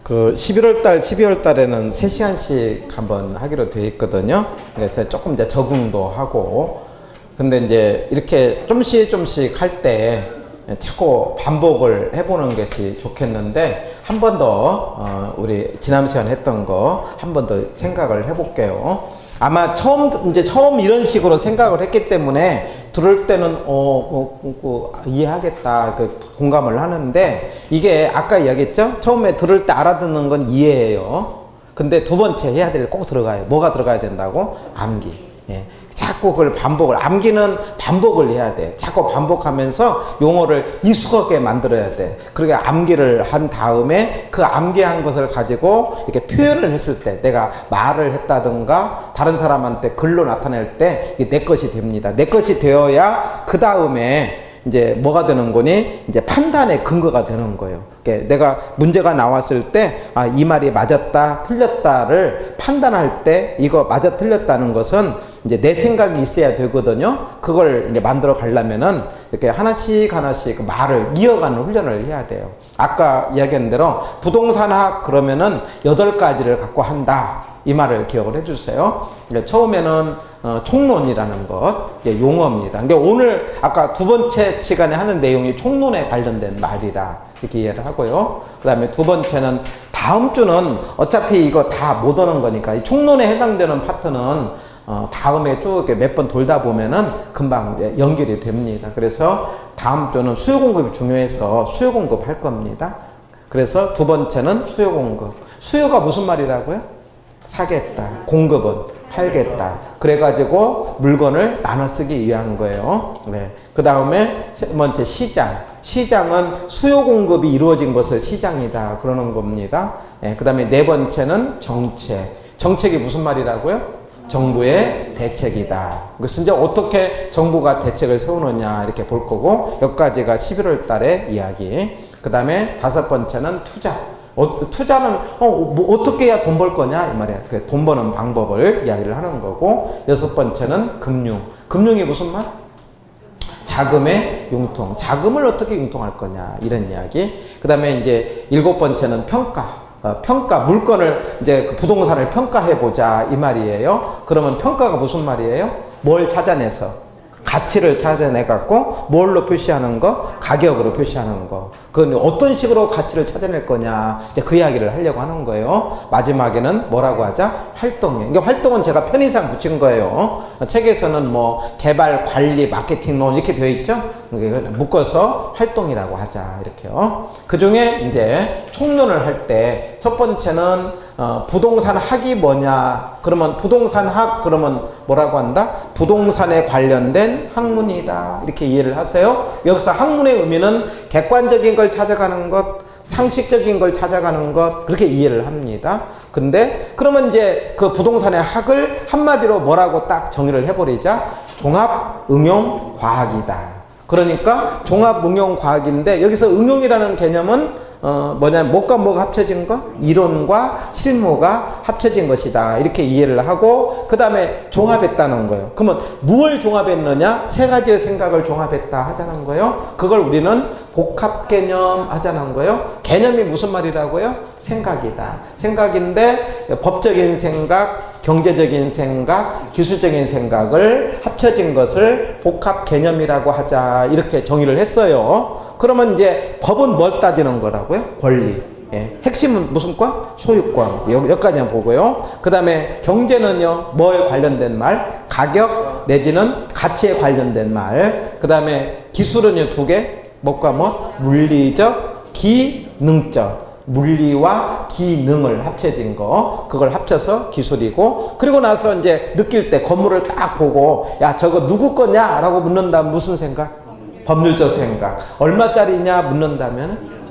그 11월 달, 12월 달에는 3시간씩 한번 하기로 되어 있거든요. 그래서 조금 이제 적응도 하고. 근데 이제 이렇게 좀씩 할 때 자꾸 반복을 해보는 것이 좋겠는데, 한 번 더, 우리 지난 시간 했던 거 한 번 더 생각을 해볼게요. 아마 처음 이런 식으로 생각을 했기 때문에 들을 때는 이해하겠다, 공감을 하는데, 이게 아까 이야기했죠? 처음에 들을 때 알아듣는 건 이해예요. 근데 두 번째 해야 될 꼭 들어가요. 뭐가 들어가야 된다고? 암기. 예. 자꾸 그걸 암기는 반복을 해야 돼. 자꾸 반복하면서 용어를 익숙하게 만들어야 돼. 그렇게 암기를 한 다음에 그 암기한 것을 가지고 이렇게 표현을 했을 때, 내가 말을 했다든가 다른 사람한테 글로 나타낼 때 이게 내 것이 됩니다. 내 것이 되어야 그 다음에 이제 뭐가 되는 거니? 이제 판단의 근거가 되는 거예요. 그러니까 내가 문제가 나왔을 때, 이 말이 맞았다, 틀렸다를 판단할 때, 이거 맞아, 틀렸다는 것은 이제 내 생각이 있어야 되거든요. 그걸 이제 만들어 가려면은 이렇게 하나씩 그 말을 이어가는 훈련을 해야 돼요. 아까 이야기한 대로 부동산학 그러면은 8가지를 갖고 한다. 이 말을 기억을 해주세요. 처음에는 총론이라는 것, 용어입니다. 근데 오늘 아까 두 번째 시간에 하는 내용이 총론에 관련된 말이라 이렇게 이해를 하고요. 그 다음에 두 번째는 다음 주는 어차피 이거 다 못 오는 거니까 이 총론에 해당되는 파트는 다음에 쭉 몇 번 돌다 보면은 금방 연결이 됩니다. 그래서 다음 주는 수요 공급이 중요해서 수요 공급 할 겁니다. 그래서 두 번째는 수요 공급. 수요가 무슨 말이라고요? 사겠다. 공급은 팔겠다. 그래가지고 물건을 나눠 쓰기 위한 거예요. 네. 그 다음에 세 번째 시장. 시장은 수요 공급이 이루어진 것을 시장이다. 그러는 겁니다. 네. 그 다음에 네 번째는 정책. 정책이 무슨 말이라고요? 정부의 대책이다. 그래서 이제 어떻게 정부가 대책을 세우느냐 이렇게 볼 거고, 여기까지가 11월 달의 이야기. 그 다음에 다섯 번째는 투자. 투자는 어떻게 해야 돈 벌 거냐 이 말이야. 돈 버는 방법을 이야기를 하는 거고, 여섯 번째는 금융. 금융이 무슨 말? 자금의 융통. 자금을 어떻게 융통할 거냐 이런 이야기. 그 다음에 이제 일곱 번째는 평가. 평가, 물건을 이제 그 부동산을 평가해 보자 이 말이에요. 그러면 평가가 무슨 말이에요? 뭘 찾아내서 가치를 찾아내 갖고 뭘로 표시하는 거? 가격으로 표시하는 거. 그건 어떤 식으로 가치를 찾아낼 거냐, 이제 그 이야기를 하려고 하는 거예요. 마지막에는 뭐라고 하자? 활동이에요. 그러니까 활동은 제가 편의상 붙인 거예요. 책에서는 뭐 개발, 관리, 마케팅론 이렇게 되어 있죠. 묶어서 활동이라고 하자 이렇게요. 그 중에 이제 총론을 할 때 첫 번째는 부동산 학이 뭐냐? 그러면 부동산 학 그러면 뭐라고 한다? 부동산에 관련된 학문이다. 이렇게 이해를 하세요. 여기서 학문의 의미는 객관적인 걸 찾아가는 것, 상식적인 걸 찾아가는 것, 그렇게 이해를 합니다. 근데 그러면 이제 그 부동산의 학을 한마디로 뭐라고 딱 정의를 해버리자? 종합 응용 과학이다. 그러니까 종합 응용 과학인데, 여기서 응용이라는 개념은 뭐냐면 뭐가 뭐가 합쳐진 거? 이론과 실무가 합쳐진 것이다. 이렇게 이해를 하고, 그 다음에 종합했다는 거예요. 그러면 무엇을 종합했느냐? 세 가지의 생각을 종합했다 하자는 거예요. 그걸 우리는 복합 개념 하자는 거예요. 개념이 무슨 말이라고요? 생각이다. 생각인데 법적인 생각, 경제적인 생각, 기술적인 생각을 합쳐진 것을 복합 개념이라고 하자. 이렇게 정의를 했어요. 그러면 이제 법은 뭘 따지는 거라고요? 권리. 예. 핵심은 무슨 권? 소유권. 여기까지만 보고요. 그 다음에 경제는요, 뭐에 관련된 말? 가격 내지는 가치에 관련된 말. 그 다음에 기술은요, 두 개. 뭐과 뭐? 물리적, 기능적. 물리와 기능을 합쳐진 거, 그걸 합쳐서 기술이고, 그리고 나서 이제 느낄 때 건물을 딱 보고, 야, 저거 누구 거냐? 라고 묻는다면 무슨 생각? 법률적 생각. 얼마짜리냐? 묻는다면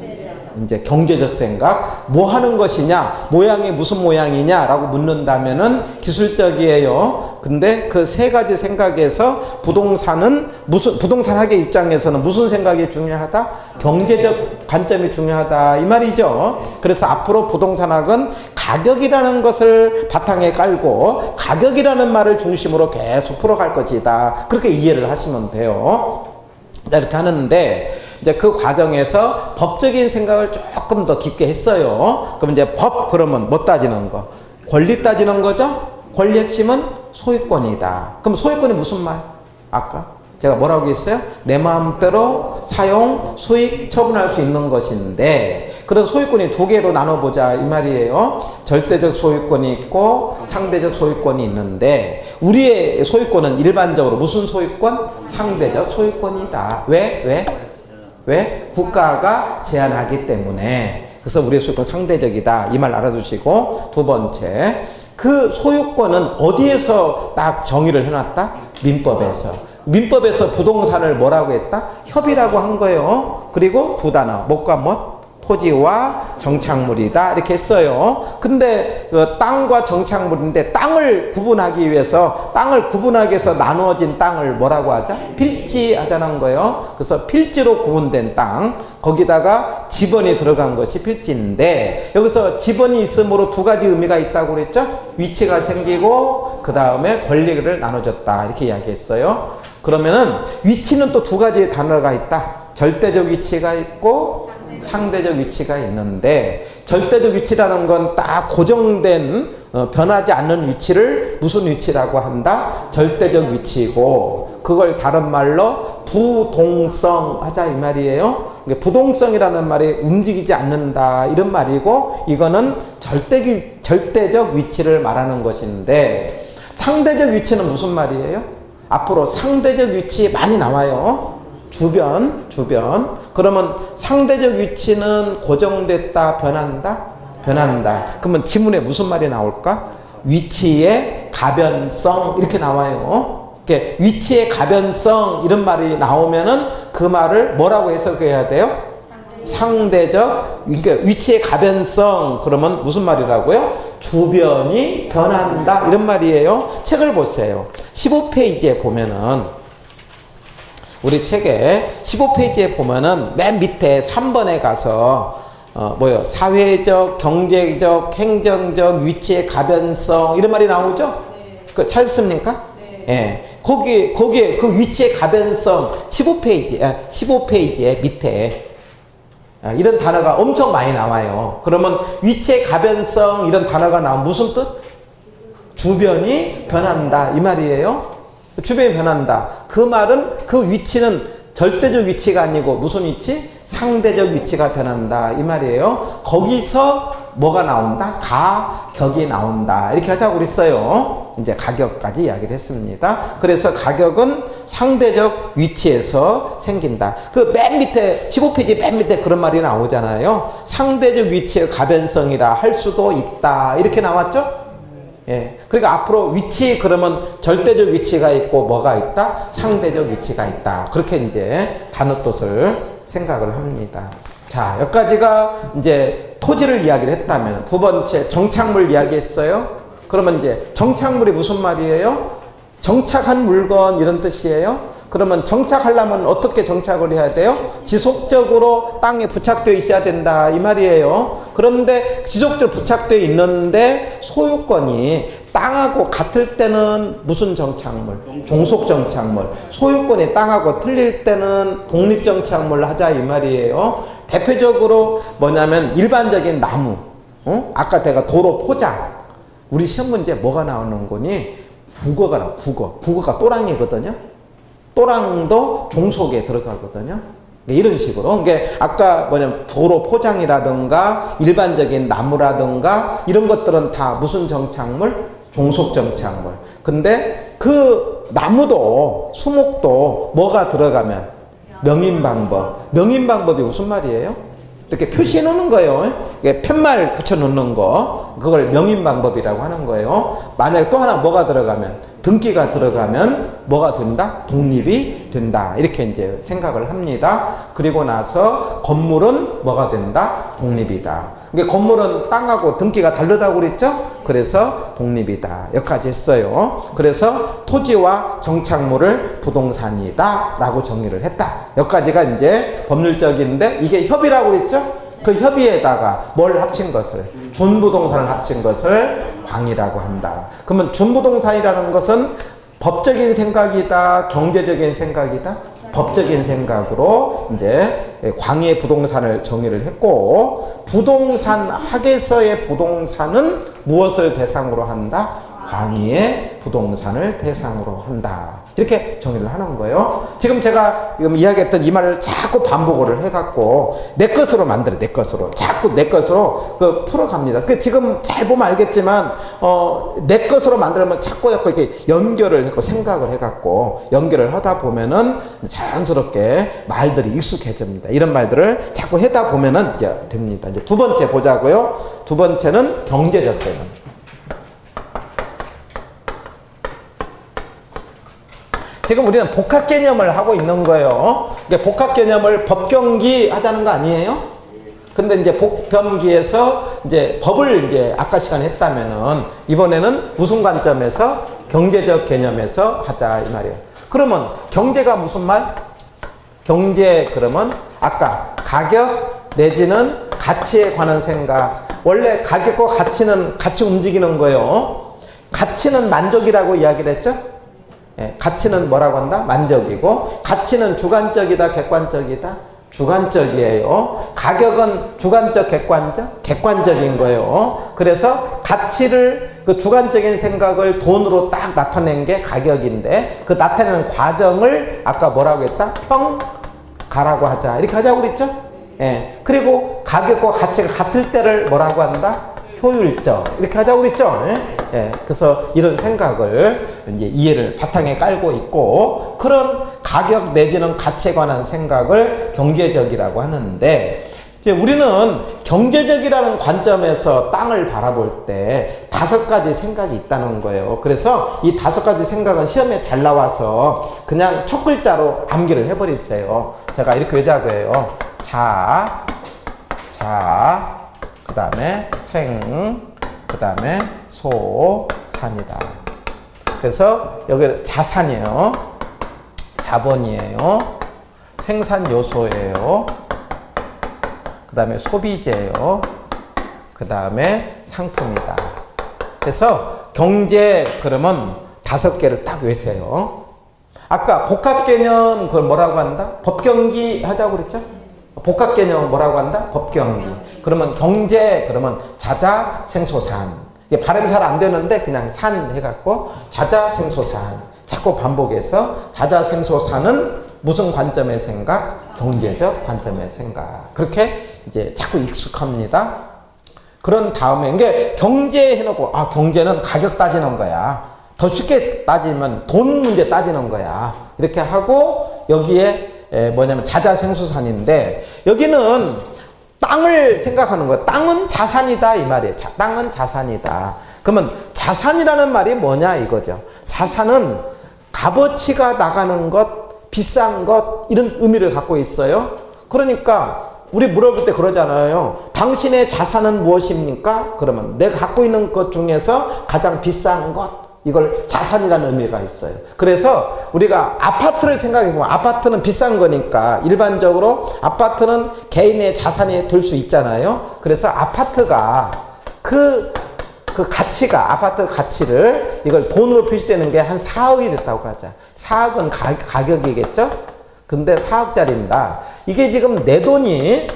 이제 경제적 생각. 뭐 하는 것이냐? 모양이 무슨 모양이냐? 라고 묻는다면은 기술적이에요. 근데 그 세 가지 생각에서 부동산은 부동산학의 입장에서는 무슨 생각이 중요하다? 경제적 관점이 중요하다. 이 말이죠. 그래서 앞으로 부동산학은 가격이라는 것을 바탕에 깔고 가격이라는 말을 중심으로 계속 풀어갈 것이다. 그렇게 이해를 하시면 돼요. 이렇게 하는데, 이제 그 과정에서 법적인 생각을 조금 더 깊게 했어요. 그럼 이제 법 그러면 뭐 따지는 거? 권리 따지는 거죠? 권리 핵심은 소유권이다. 그럼 소유권이 무슨 말? 아까 제가 뭐라고 했어요? 내 마음대로 사용, 수익, 처분할 수 있는 것인데 그런 소유권이 두 개로 나눠보자 이 말이에요. 절대적 소유권이 있고 상대적 소유권이 있는데 우리의 소유권은 일반적으로 무슨 소유권? 상대적 소유권이다. 왜? 국가가 제한하기 때문에. 그래서 우리의 소유권 상대적이다. 이 말 알아두시고 두 번째, 그 소유권은 어디에서 딱 정의를 해놨다? 민법에서. 민법에서 부동산을 뭐라고 했다? 협이라고 한 거예요. 그리고 두 단어, 뭐과 뭐? 토지와 정착물이다 이렇게 했어요. 근데 땅과 정착물인데 땅을 구분하기 위해서 나누어진 땅을 뭐라고 하자? 필지 하자는 거예요. 그래서 필지로 구분된 땅, 거기다가 지번이 들어간 것이 필지인데 여기서 지번이 있으므로 두 가지 의미가 있다고 그랬죠? 위치가 생기고 그 다음에 권리를 나눠줬다 이렇게 이야기했어요. 그러면은 위치는 또 두 가지의 단어가 있다. 절대적 위치가 있고 상대적 위치가 있는데 절대적 위치라는 건 딱 고정된 변하지 않는 위치를 무슨 위치라고 한다? 절대적 위치고 그걸 다른 말로 부동성 하자 이 말이에요. 부동성이라는 말이 움직이지 않는다 이런 말이고 이거는 절대적 위치를 말하는 것인데 상대적 위치는 무슨 말이에요? 앞으로 상대적 위치 많이 나와요. 주변. 그러면 상대적 위치는 고정됐다, 변한다. 그러면 지문에 무슨 말이 나올까? 위치의 가변성 이렇게 나와요. 이렇게 위치의 가변성 이런 말이 나오면은 그 말을 뭐라고 해석해야 돼요? 그러니까 위치의 가변성 그러면 무슨 말이라고요? 주변이 변한다 이런 말이에요. 책을 보세요. 15페이지에 보면은 우리 책에 15페이지에 보면은 맨 밑에 3번에 가서 사회적, 경제적, 행정적 위치의 가변성 이런 말이 나오죠? 네. 그 찾았습니까? 네. 예. 거기에 그 위치의 가변성 15페이지에 밑에 이런 단어가 엄청 많이 나와요. 그러면 위치의 가변성 이런 단어가 나오면 무슨 뜻? 주변이 변한다 이 말이에요. 주변이 변한다. 그 말은 그 위치는 절대적 위치가 아니고 무슨 위치? 상대적 위치가 변한다 이 말이에요. 거기서 뭐가 나온다? 가격이 나온다 이렇게 하자고 그랬어요. 이제 가격까지 이야기를 했습니다. 그래서 가격은 상대적 위치에서 생긴다. 그 맨 밑에 15페이지 맨 밑에 그런 말이 나오잖아요. 상대적 위치의 가변성이라 할 수도 있다 이렇게 나왔죠? 예. 그러니까 앞으로 위치 그러면 절대적 위치가 있고 뭐가 있다? 상대적 위치가 있다. 그렇게 이제 단어 뜻을 생각을 합니다. 자, 여기까지가 이제 토지를 이야기를 했다면 두 번째 정착물 이야기했어요. 그러면 이제 정착물이 무슨 말이에요? 정착한 물건 이런 뜻이에요. 그러면 정착하려면 어떻게 정착을 해야 돼요? 지속적으로 땅에 부착되어 있어야 된다 이 말이에요. 그런데 지속적으로 부착되어 있는데 소유권이 땅하고 같을 때는 무슨 정착물? 종속 정착물. 소유권이 땅하고 틀릴 때는 독립 정착물 하자 이 말이에요. 대표적으로 뭐냐면 일반적인 나무. 아까 내가 도로 포장. 우리 시험 문제 뭐가 나오는 거니? 국어가 나와. 국어가 또랑이거든요. 또랑도 종속에 들어가거든요. 이런 식으로. 그러니까 아까 도로 포장이라든가 일반적인 나무라든가 이런 것들은 다 무슨 정착물? 종속 정착물. 근데 그 나무도 수목도 뭐가 들어가면 명인방법. 명인방법이 무슨 말이에요? 이렇게 표시해 놓는 거예요. 편말 붙여 놓는 거. 그걸 명인방법이라고 하는 거예요. 만약에 또 하나 뭐가 들어가면 등기가 들어가면 뭐가 된다? 독립이 된다. 이렇게 이제 생각을 합니다. 그리고 나서 건물은 뭐가 된다? 독립이다. 그러니까 건물은 땅하고 등기가 다르다고 그랬죠? 그래서 독립이다. 여기까지 했어요. 그래서 토지와 정착물을 부동산이다 라고 정의를 했다. 여기까지가 이제 법률적인데 이게 협의라고 했죠? 그 협의에다가 뭘 합친 것을 준부동산을 합친 것을 광이라고 한다. 그러면 준부동산이라는 것은 법적인 생각이다, 경제적인 생각이다? 법적인 생각으로 이제 광의 부동산을 정의를 했고, 부동산 학에서의 부동산은 무엇을 대상으로 한다? 광의의 부동산을 대상으로 한다. 이렇게 정의를 하는 거예요. 지금 제가 지금 이야기했던 이 말을 자꾸 반복을 해갖고 내 것으로 만들어, 내 것으로. 자꾸 내 것으로 풀어갑니다. 지금 잘 보면 알겠지만, 내 것으로 만들면 자꾸 이렇게 연결을 했고 생각을 해갖고 연결을 하다 보면은 자연스럽게 말들이 익숙해집니다. 이런 말들을 자꾸 하다 보면은 이제 됩니다. 이제 두 번째 보자고요. 두 번째는 경제적 개념. 지금 우리는 복합 개념을 하고 있는 거예요. 복합 개념을 법경기 하자는 거 아니에요? 근데 이제 복변기에서 이제 법을 이제 아까 시간에 했다면은 이번에는 무슨 관점에서? 경제적 개념에서 하자 이 말이에요. 그러면 경제가 무슨 말? 경제 그러면 아까 가격 내지는 가치에 관한 생각. 원래 가격과 가치는 같이 움직이는 거예요. 가치는 만족이라고 이야기를 했죠? 예, 가치는 뭐라고 한다? 만족이고, 가치는 주관적이다, 객관적이다? 주관적이에요. 가격은 주관적, 객관적? 객관적인 거예요. 그래서 가치를, 그 주관적인 생각을 돈으로 딱 나타낸 게 가격인데, 그 나타내는 과정을 아까 뭐라고 했다? 평가라고 하자. 이렇게 하자고 그랬죠? 예. 그리고 가격과 가치가 같을 때를 뭐라고 한다? 효율적. 이렇게 하자고 그랬죠? 예? 예. 그래서 이런 생각을 이제 이해를 바탕에 깔고 있고, 그런 가격 내지는 가치에 관한 생각을 경제적이라고 하는데, 이제 우리는 경제적이라는 관점에서 땅을 바라볼 때 5가지 생각이 있다는 거예요. 그래서 이 5가지 생각은 시험에 잘 나와서 그냥 첫 글자로 암기를 해버리세요. 제가 이렇게 외자고요. 그 다음에 생, 그 다음에 소, 산이다. 그래서 여기 자산이에요. 자본이에요. 생산 요소예요. 그 다음에 소비재예요. 그 다음에 상품이다. 그래서 경제 그러면 5개를 딱 외세요. 아까 복합 개념 그걸 뭐라고 한다? 법경기 하자고 그랬죠? 복합 개념은 뭐라고 한다? 법경기. 그러면 경제 그러면 자자 생소산. 이게 발음이 잘 안 되는데 그냥 산 해갖고 자자 생소산. 자꾸 반복해서 자자 생소산은 무슨 관점의 생각? 경제적 관점의 생각. 그렇게 이제 자꾸 익숙합니다. 그런 다음에 이게 경제 해놓고 경제는 가격 따지는 거야. 더 쉽게 따지면 돈 문제 따지는 거야. 이렇게 하고 여기에 뭐냐면 자자생소산인데, 여기는 땅을 생각하는 거예요. 땅은 자산이다 이 말이에요. 땅은 자산이다. 그러면 자산이라는 말이 뭐냐 이거죠. 자산은 값어치가 나가는 것, 비싼 것, 이런 의미를 갖고 있어요. 그러니까 우리 물어볼 때 그러잖아요. 당신의 자산은 무엇입니까? 그러면 내가 갖고 있는 것 중에서 가장 비싼 것, 이걸 자산이라는 의미가 있어요. 그래서 우리가 아파트를 생각해보면 아파트는 비싼 거니까 일반적으로 아파트는 개인의 자산이 될 수 있잖아요. 그래서 아파트가 그 가치가, 아파트 가치를 이걸 돈으로 표시되는 게 한 4억이 됐다고 하자. 4억은 가격이겠죠? 근데 4억짜리인다. 이게 지금 내 돈이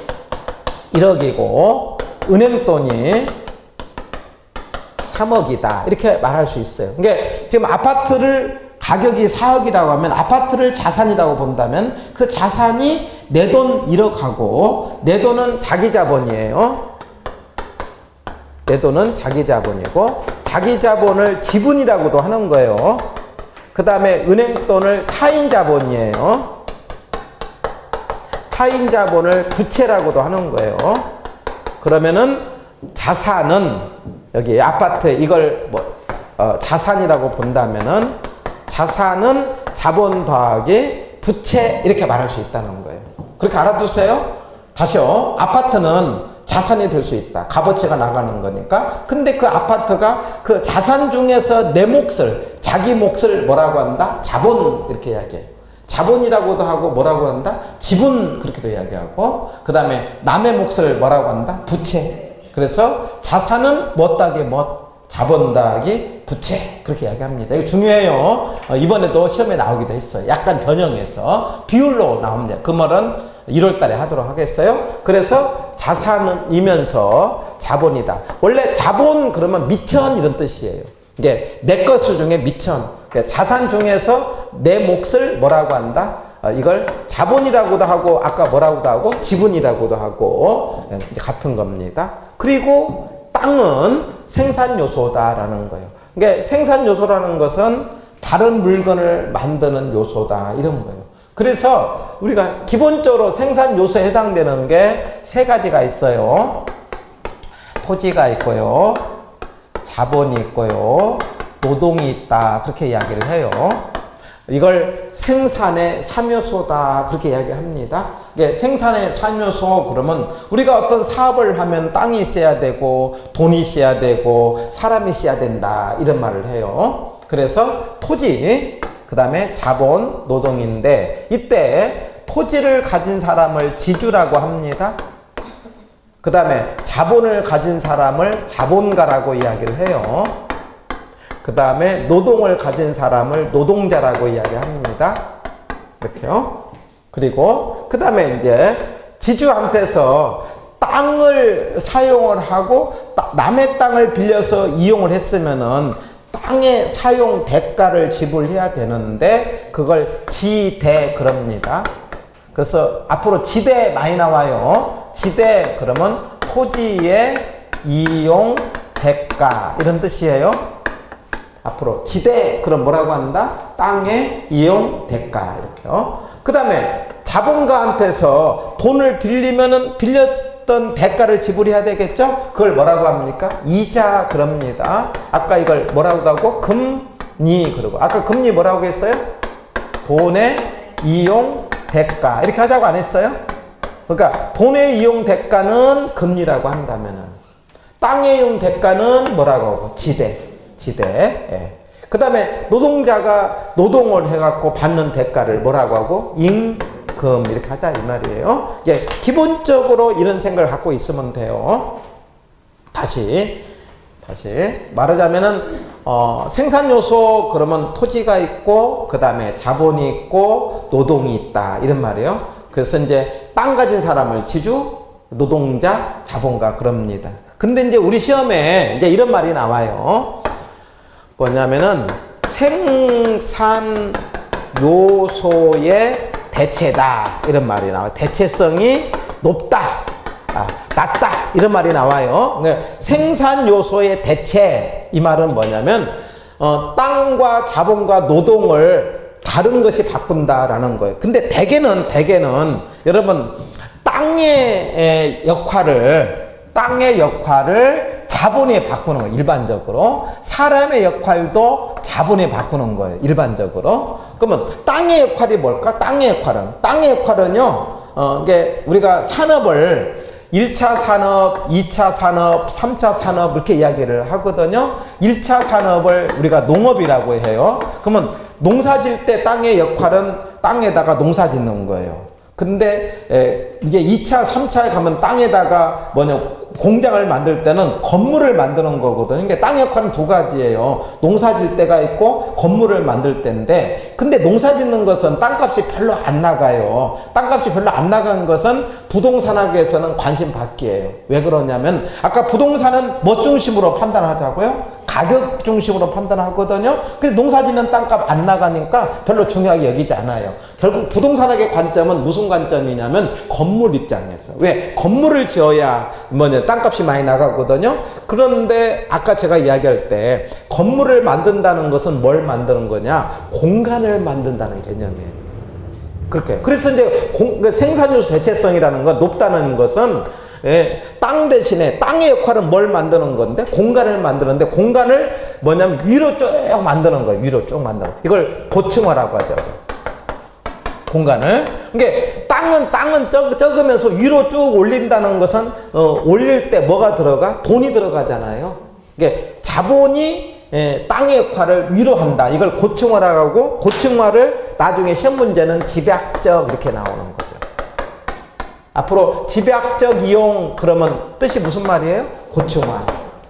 1억이고 은행 돈이 3억이다. 이렇게 말할 수 있어요. 그러니까 지금 아파트를 가격이 4억이라고 하면 아파트를 자산이라고 본다면 그 자산이 내 돈 1억하고 내 돈은 자기 자본이에요. 내 돈은 자기 자본이고 자기 자본을 지분이라고도 하는 거예요. 그 다음에 은행 돈을 타인 자본이에요. 타인 자본을 부채라고도 하는 거예요. 그러면은 자산은 여기 아파트 이걸 자산이라고 본다면은 자산은 자본 더하기 부채 이렇게 말할 수 있다는 거예요. 그렇게 알아두세요. 다시요. 아파트는 자산이 될 수 있다. 값어치가 나가는 거니까. 근데 그 아파트가 그 자산 중에서 내 몫을, 자기 몫을 뭐라고 한다? 자본 이렇게 이야기해요. 자본이라고도 하고 뭐라고 한다? 지분 그렇게도 이야기하고, 그 다음에 남의 몫을 뭐라고 한다? 부채. 그래서 자산은 못하게 못, 자본 더하기 부채 그렇게 이야기합니다. 이거 중요해요. 이번에도 시험에 나오기도 했어요. 약간 변형해서 비율로 나옵니다. 그 말은 1월 달에 하도록 하겠어요. 그래서 자산이면서 자본이다. 원래 자본 그러면 미천 이런 뜻이에요. 이게 내 것을 중에 미천. 자산 중에서 내 몫을 뭐라고 한다? 이걸 자본이라고도 하고 아까 뭐라고도 하고 지분이라고도 하고 같은 겁니다. 그리고 땅은 생산 요소다라는 거예요. 그러니까 생산 요소라는 것은 다른 물건을 만드는 요소다 이런 거예요. 그래서 우리가 기본적으로 생산 요소에 해당되는 게 세 가지가 있어요. 토지가 있고요. 자본이 있고요. 노동이 있다. 그렇게 이야기를 해요. 이걸 생산의 3요소다. 그렇게 이야기합니다. 이게 생산의 3요소 그러면 우리가 어떤 사업을 하면 땅이 있어야 되고 돈이 있어야 되고 사람이 있어야 된다. 이런 말을 해요. 그래서 토지, 그 다음에 자본, 노동인데 이때 토지를 가진 사람을 지주라고 합니다. 그 다음에 자본을 가진 사람을 자본가라고 이야기를 해요. 그 다음에 노동을 가진 사람을 노동자라고 이야기합니다. 이렇게요. 그리고 그 다음에 이제 지주한테서 땅을 사용을 하고 남의 땅을 빌려서 이용을 했으면은 땅의 사용 대가를 지불해야 되는데 그걸 지대 그럽니다. 그래서 앞으로 지대 많이 나와요. 지대 그러면 토지의 이용 대가 이런 뜻이에요. 앞으로 지대 그럼 뭐라고 한다? 땅의 이용 대가 이렇게요. 그 다음에 자본가한테서 돈을 빌리면은 빌렸던 대가를 지불해야 되겠죠? 그걸 뭐라고 합니까? 이자 그럽니다. 아까 이걸 뭐라고 하고? 금리 그러고 아까 금리 뭐라고 했어요? 돈의 이용 대가 이렇게 하자고 안 했어요? 그러니까 돈의 이용 대가는 금리라고 한다면은 땅의 이용 대가는 뭐라고 하고? 지대. 예. 그 다음에 노동자가 노동을 해갖고 받는 대가를 뭐라고 하고? 임금 이렇게 하자 이 말이에요. 이제 기본적으로 이런 생각을 갖고 있으면 돼요. 다시 말하자면은 생산 요소 그러면 토지가 있고 그 다음에 자본이 있고 노동이 있다 이런 말이에요. 그래서 이제 땅 가진 사람을 지주, 노동자, 자본가 그럽니다. 근데 이제 우리 시험에 이제 이런 말이 나와요. 뭐냐면은 생산 요소의 대체다 이런 말이 나와요. 대체성이 높다, 낮다 이런 말이 나와요. 그러니까 생산 요소의 대체 이 말은 뭐냐면 땅과 자본과 노동을 다른 것이 바꾼다라는 거예요. 근데 대개는 여러분 땅의 역할을 자본에 바꾸는 거예요. 일반적으로 사람의 역할도 자본에 바꾸는 거예요. 일반적으로. 그러면 땅의 역할이 뭘까? 땅의 역할은요. 이게 우리가 산업을 1차 산업, 2차 산업, 3차 산업 이렇게 이야기를 하거든요. 1차 산업을 우리가 농업이라고 해요. 그러면 농사 질 때 땅의 역할은 땅에다가 농사 짓는 거예요. 근데 이제 2차, 3차에 가면 땅에다가 공장을 만들 때는 건물을 만드는 거거든요. 그러니까 땅의 역할은 두 가지예요. 농사 질 때가 있고 건물을 만들 때인데 근데 농사 짓는 것은 땅값이 별로 안 나가요. 땅값이 별로 안 나간 것은 부동산학에서는 관심 밖이에요. 왜 그러냐면 아까 부동산은 뭐 중심으로 판단하자고요? 가격 중심으로 판단하거든요. 근데 농사 짓는 땅값 안 나가니까 별로 중요하게 여기지 않아요. 결국 부동산학의 관점은 무슨 관점이냐면 건물 입장에서. 왜? 건물을 지어야 땅값이 많이 나가거든요. 그런데 아까 제가 이야기할 때 건물을 만든다는 것은 뭘 만드는 거냐? 공간을 만든다는 개념이에요. 그렇게. 그래서 이제 생산요소 대체성이라는 건 높다는 것은 땅 대신에 땅의 역할은 뭘 만드는 건데 공간을 만드는데 공간을 뭐냐면 위로 쭉 만드는 거예요. 위로 쭉 만드는 거. 이걸 보충화라고 하죠. 공간을. 그러니까 땅은 적으면서 위로 쭉 올린다는 것은 올릴 때 뭐가 들어가? 돈이 들어가잖아요. 그러니까 자본이 땅의 역할을 위로 한다. 이걸 고층화라고 하고 고층화를 나중에 시험 문제는 집약적 이렇게 나오는 거죠. 앞으로 집약적 이용 그러면 뜻이 무슨 말이에요? 고층화.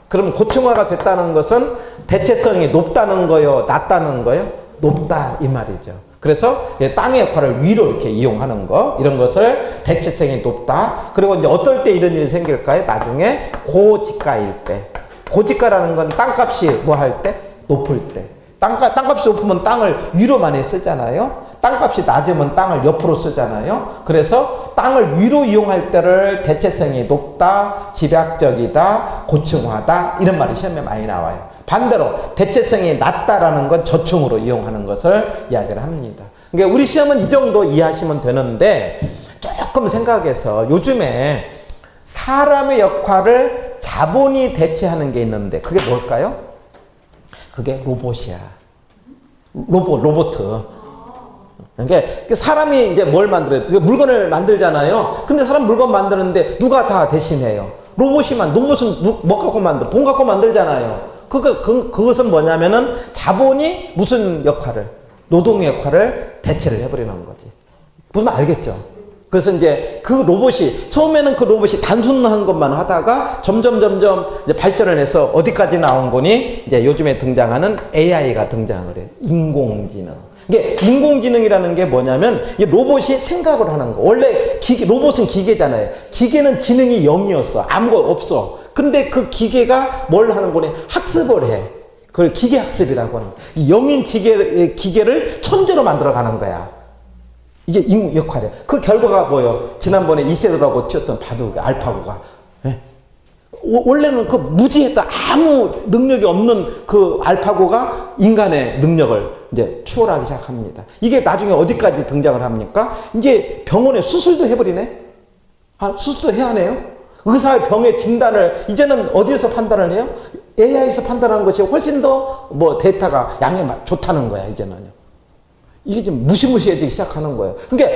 그럼 고층화가 됐다는 것은 대체성이 높다는 거요, 낮다는 거요? 높다 이 말이죠. 그래서 땅의 역할을 위로 이렇게 이용하는 거, 이런 것을 대체성이 높다. 그리고 이제 어떨 때 이런 일이 생길까요? 나중에 고지가일 때. 고지가라는 건 땅값이 뭐 할 때? 높을 때. 땅값이 높으면 땅을 위로 많이 쓰잖아요. 땅값이 낮으면 땅을 옆으로 쓰잖아요. 그래서 땅을 위로 이용할 때를 대체성이 높다, 집약적이다, 고층화다 이런 말이 시험에 많이 나와요. 반대로 대체성이 낮다라는 건 저층으로 이용하는 것을 이야기를 합니다. 그러니까 우리 시험은 이 정도 이해하시면 되는데 조금 생각해서 요즘에 사람의 역할을 자본이 대체하는 게 있는데 그게 뭘까요? 그게 로봇이야. 로봇. 그러니까 사람이 이제 뭘 만들어요? 물건을 만들잖아요. 근데 사람 물건 만드는데 누가 다 대신해요? 로봇은 뭐 갖고 만들어? 돈 갖고 만들잖아요. 그것은 뭐냐면은 자본이 무슨 역할을? 노동의 역할을 대체를 해버리는 거지. 무슨 말 알겠죠? 그래서 이제 그 로봇이, 처음에는 그 로봇이 단순한 것만 하다가 점점 이제 발전을 해서 어디까지 나온 거니? 이제 요즘에 등장하는 AI가 등장을 해요. 인공지능. 이게 인공지능이라는 게 뭐냐면 이 로봇이 생각을 하는 거. 원래 로봇은 기계잖아요. 기계는 지능이 0이었어. 아무것도 없어. 근데 그 기계가 뭘 하는 거니? 학습을 해. 그걸 기계학습이라고 하는 거야. 이 0인 기계를 천재로 만들어가는 거야. 이게 인공 역할이야. 그 결과가 뭐예요? 지난번에 이세돌하고 튀었던 바둑, 알파고가. 예? 원래는 그 무지했다, 아무 능력이 없는 그 알파고가 인간의 능력을 이제 추월하기 시작합니다. 이게 나중에 어디까지 등장을 합니까? 이제 병원에 수술도 해버리네? 수술도 해야 하네요? 의사의 병의 진단을 이제는 어디서 판단을 해요? AI에서 판단하는 것이 훨씬 더 뭐 데이터가 양이 좋다는 거야, 이제는요. 이게 좀 무시무시해지기 시작하는 거예요. 그러니까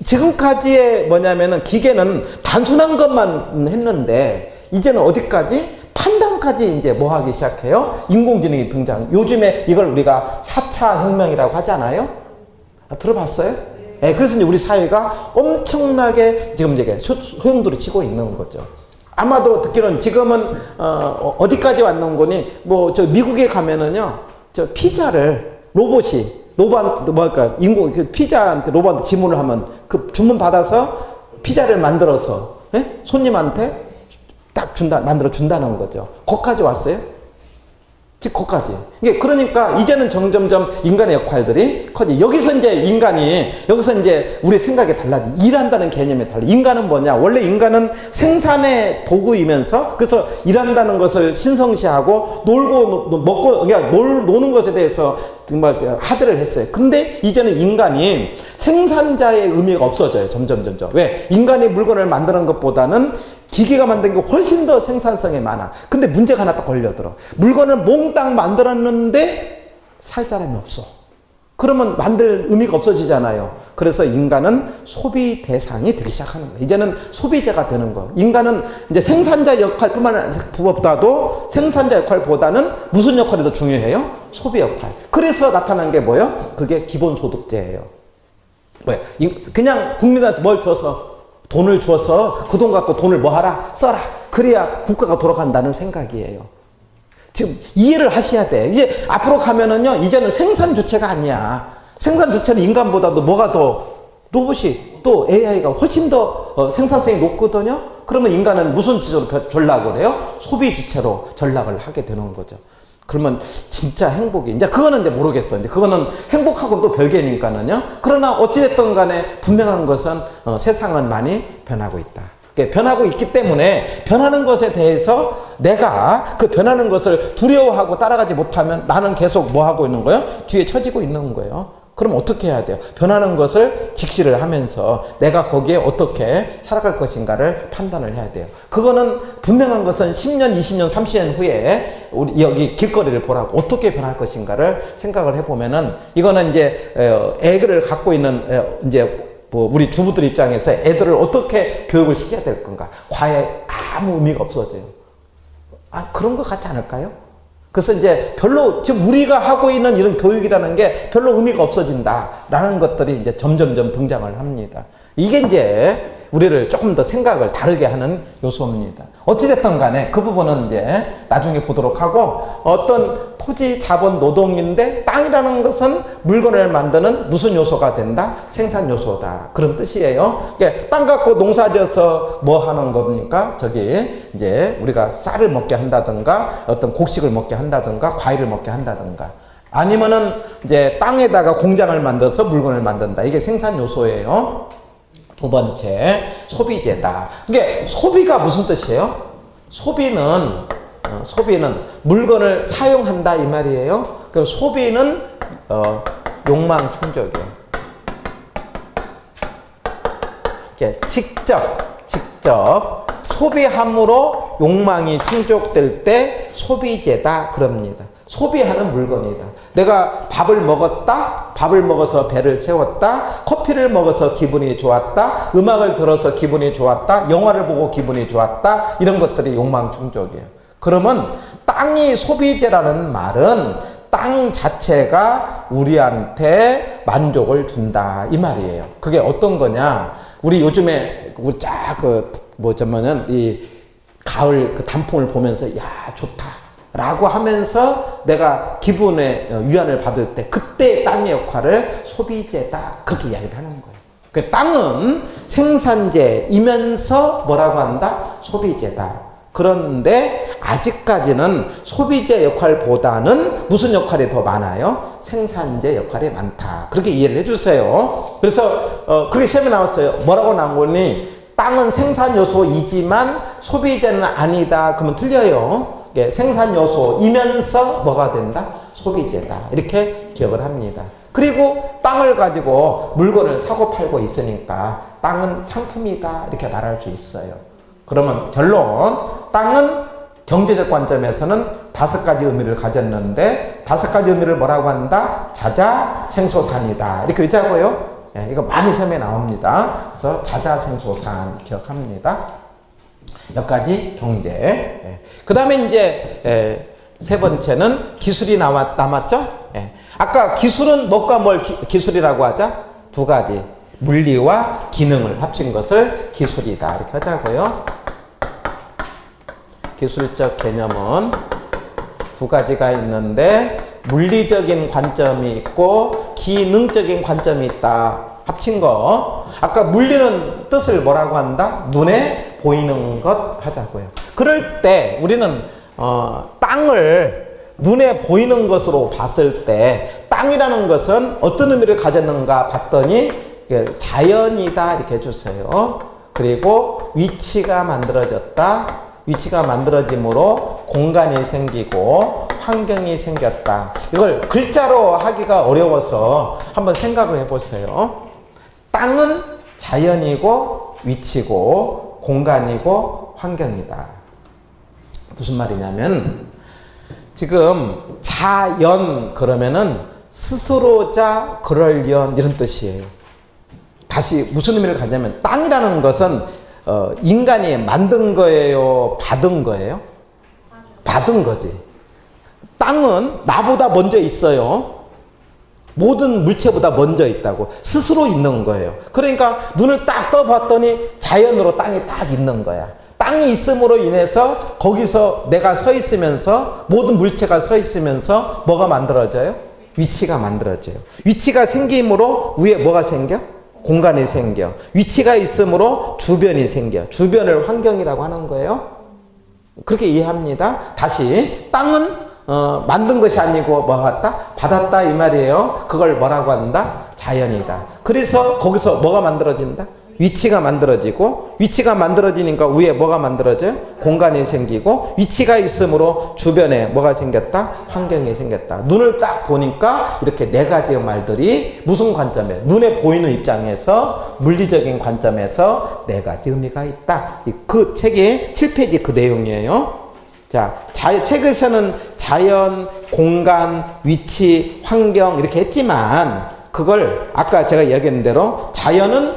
지금까지의 뭐냐면은 기계는 단순한 것만 했는데 이제는 어디까지? 판단까지 이제 뭐 하기 시작해요? 인공지능이 등장. 요즘에 이걸 우리가 4차 혁명이라고 하잖아요. 들어봤어요? 네, 그래서 이제 우리 사회가 엄청나게 지금 이제 소용돌이 치고 있는 거죠. 아마도 듣기로는 지금은 어디까지 왔는 거니? 뭐 저 미국에 가면은요, 저 피자를 로봇이 피자한테 로봇한테 지문을 하면 그 주문 받아서 피자를 만들어서 손님한테 딱 만들어 준다는 거죠. 거기까지 왔어요? 즉 거기까지. 그러니까 이제는 점점점 인간의 역할들이 커지. 여기서 이제 우리 생각이 달라지. 일한다는 개념이 달라. 인간은 뭐냐? 원래 인간은 생산의 도구이면서 그래서 일한다는 것을 신성시하고 놀고 먹고 그러니까 노는 것에 대해서 정말 하대를 했어요. 근데 이제는 인간이 생산자의 의미가 없어져요. 점점. 왜? 인간이 물건을 만드는 것보다는 기계가 만든 게 훨씬 더 생산성이 많아. 근데 문제가 하나 딱 걸려들어. 물건을 몽땅 만들었는데 살 사람이 없어. 그러면 만들 의미가 없어지잖아요. 그래서 인간은 소비 대상이 되기 시작하는 거예요. 이제는 소비자가 되는 거예요. 인간은 이제 생산자 역할보다도 생산자 역할보다는 무슨 역할이 더 중요해요? 소비 역할. 그래서 나타난 게 뭐예요? 그게 기본소득제예요. 뭐예요? 그냥 국민한테 뭘 줘서 돈을 주어서 그 돈 갖고 돈을 뭐 하라? 써라. 그래야 국가가 돌아간다는 생각이에요. 지금 이해를 하셔야 돼. 이제 앞으로 가면은요, 이제는 생산 주체가 아니야. 생산 주체는 인간보다도 뭐가 더 로봇이 또 AI가 훨씬 더 생산성이 높거든요. 그러면 인간은 무슨 지적으로 전락을 해요? 소비 주체로 전락을 하게 되는 거죠. 그러면 진짜 행복이, 이제 그거는 이제 모르겠어. 이제 그거는 행복하고는 또 별개니까는요. 그러나 어찌됐든 간에 분명한 것은 세상은 많이 변하고 있다. 변하고 있기 때문에 변하는 것에 대해서 내가 그 변하는 것을 두려워하고 따라가지 못하면 나는 계속 뭐 하고 있는 거예요? 뒤에 처지고 있는 거예요. 그럼 어떻게 해야 돼요? 변하는 것을 직시를 하면서 내가 거기에 어떻게 살아갈 것인가를 판단을 해야 돼요. 그거는 분명한 것은 10년, 20년, 30년 후에 우리 여기 길거리를 보라고 어떻게 변할 것인가를 생각을 해보면은 이거는 이제 애를 갖고 있는 이제 뭐 우리 주부들 입장에서 애들을 어떻게 교육을 시켜야 될 건가? 과외 아무 의미가 없어져요. 그런 것 같지 않을까요? 그래서 이제 별로 지금 우리가 하고 있는 이런 교육이라는 게 별로 의미가 없어진다라는 것들이 이제 점점점 등장을 합니다. 이게 이제 우리를 조금 더 생각을 다르게 하는 요소입니다. 어찌됐든 간에 그 부분은 이제 나중에 보도록 하고, 어떤 토지 자본 노동인데 땅이라는 것은 물건을 만드는 무슨 요소가 된다? 생산 요소다. 그런 뜻이에요. 그러니까 땅 갖고 농사 지어서 뭐 하는 겁니까? 저기 이제 우리가 쌀을 먹게 한다든가 어떤 곡식을 먹게 한다든가 과일을 먹게 한다든가, 아니면은 이제 땅에다가 공장을 만들어서 물건을 만든다. 이게 생산 요소예요. 두 번째, 소비재다. 이게 소비가 무슨 뜻이에요? 소비는 물건을 사용한다 이 말이에요. 그럼 소비는 욕망 충족이에요. 이게 직접 소비함으로 욕망이 충족될 때 소비재다 그럽니다. 소비하는 물건이다. 내가 밥을 먹었다, 밥을 먹어서 배를 채웠다, 커피를 먹어서 기분이 좋았다, 음악을 들어서 기분이 좋았다, 영화를 보고 기분이 좋았다, 이런 것들이 욕망 충족이에요. 그러면 땅이 소비재라는 말은 땅 자체가 우리한테 만족을 준다 이 말이에요. 그게 어떤 거냐? 우리 요즘에 이 가을 그 단풍을 보면서 야 좋다 라고 하면서 내가 기분의 위안을 받을 때 그때 땅의 역할을 소비재다 그렇게 이야기를 하는 거예요. 그 땅은 생산재이면서 뭐라고 한다? 소비재다. 그런데 아직까지는 소비재 역할보다는 무슨 역할이 더 많아요? 생산재 역할이 많다. 그렇게 이해를 해주세요. 그래서 그렇게 시험에 나왔어요. 뭐라고 나온 거니? 땅은 생산 요소이지만 소비재는 아니다. 그러면 틀려요. 생산 요소이면서 뭐가 된다? 소비재다. 이렇게 기억을 합니다. 그리고 땅을 가지고 물건을 사고 팔고 있으니까 땅은 상품이다. 이렇게 말할 수 있어요. 그러면 결론, 땅은 경제적 관점에서는 5가지 의미를 가졌는데 5가지 의미를 뭐라고 한다? 자자생소산이다. 이렇게 읽자고요. 예, 이거 많이 시험에 나옵니다. 그래서 자자생소산 기억합니다. 여기까지 경제. 예. 그 다음에 이제 세 번째는 기술이 남았죠. 예. 아까 기술은 뭐가 뭘 기술이라고 하자? 2가지. 물리와 기능을 합친 것을 기술이다. 이렇게 하자고요. 기술적 개념은 2가지가 있는데 물리적인 관점이 있고 기능적인 관점이 있다. 합친 거. 아까 물리는 뜻을 뭐라고 한다? 눈에 보이는 것 하자고요. 그럴 때 우리는 땅을 눈에 보이는 것으로 봤을 때 땅이라는 것은 어떤 의미를 가졌는가 봤더니 자연이다 이렇게 해주세요. 그리고 위치가 만들어졌다. 위치가 만들어짐으로 공간이 생기고 환경이 생겼다. 이걸 글자로 하기가 어려워서 한번 생각을 해보세요. 땅은 자연이고 위치고 공간이고 환경이다. 무슨 말이냐면 지금 자연 그러면은 스스로자 그럴연 이런 뜻이에요. 다시 무슨 의미를 갖냐면 땅이라는 것은 인간이 만든 거예요? 받은 거예요? 받은 거지. 땅은 나보다 먼저 있어요. 모든 물체보다 먼저 있다고. 스스로 있는 거예요. 그러니까 눈을 딱 떠봤더니 자연으로 땅이 딱 있는 거야. 땅이 있음으로 인해서 거기서 내가 서 있으면서 모든 물체가 서 있으면서 뭐가 만들어져요? 위치가 만들어져요. 위치가 생김으로 위에 뭐가 생겨? 공간이 생겨. 위치가 있으므로 주변이 생겨. 주변을 환경이라고 하는 거예요. 그렇게 이해합니다. 다시 땅은 만든 것이 아니고 뭐 했다? 받았다 이 말이에요. 그걸 뭐라고 한다? 자연이다. 그래서 거기서 뭐가 만들어진다? 위치가 만들어지고 위치가 만들어지니까 위에 뭐가 만들어져요? 공간이 생기고 위치가 있으므로 주변에 뭐가 생겼다? 환경이 생겼다. 눈을 딱 보니까 이렇게 4가지의 말들이 무슨 관점에? 눈에 보이는 입장에서 물리적인 관점에서 4가지 의미가 있다. 그 책의 7페이지 그 내용이에요. 자, 책에서는 자연, 공간, 위치, 환경 이렇게 했지만 그걸 아까 제가 이야기한 대로 자연은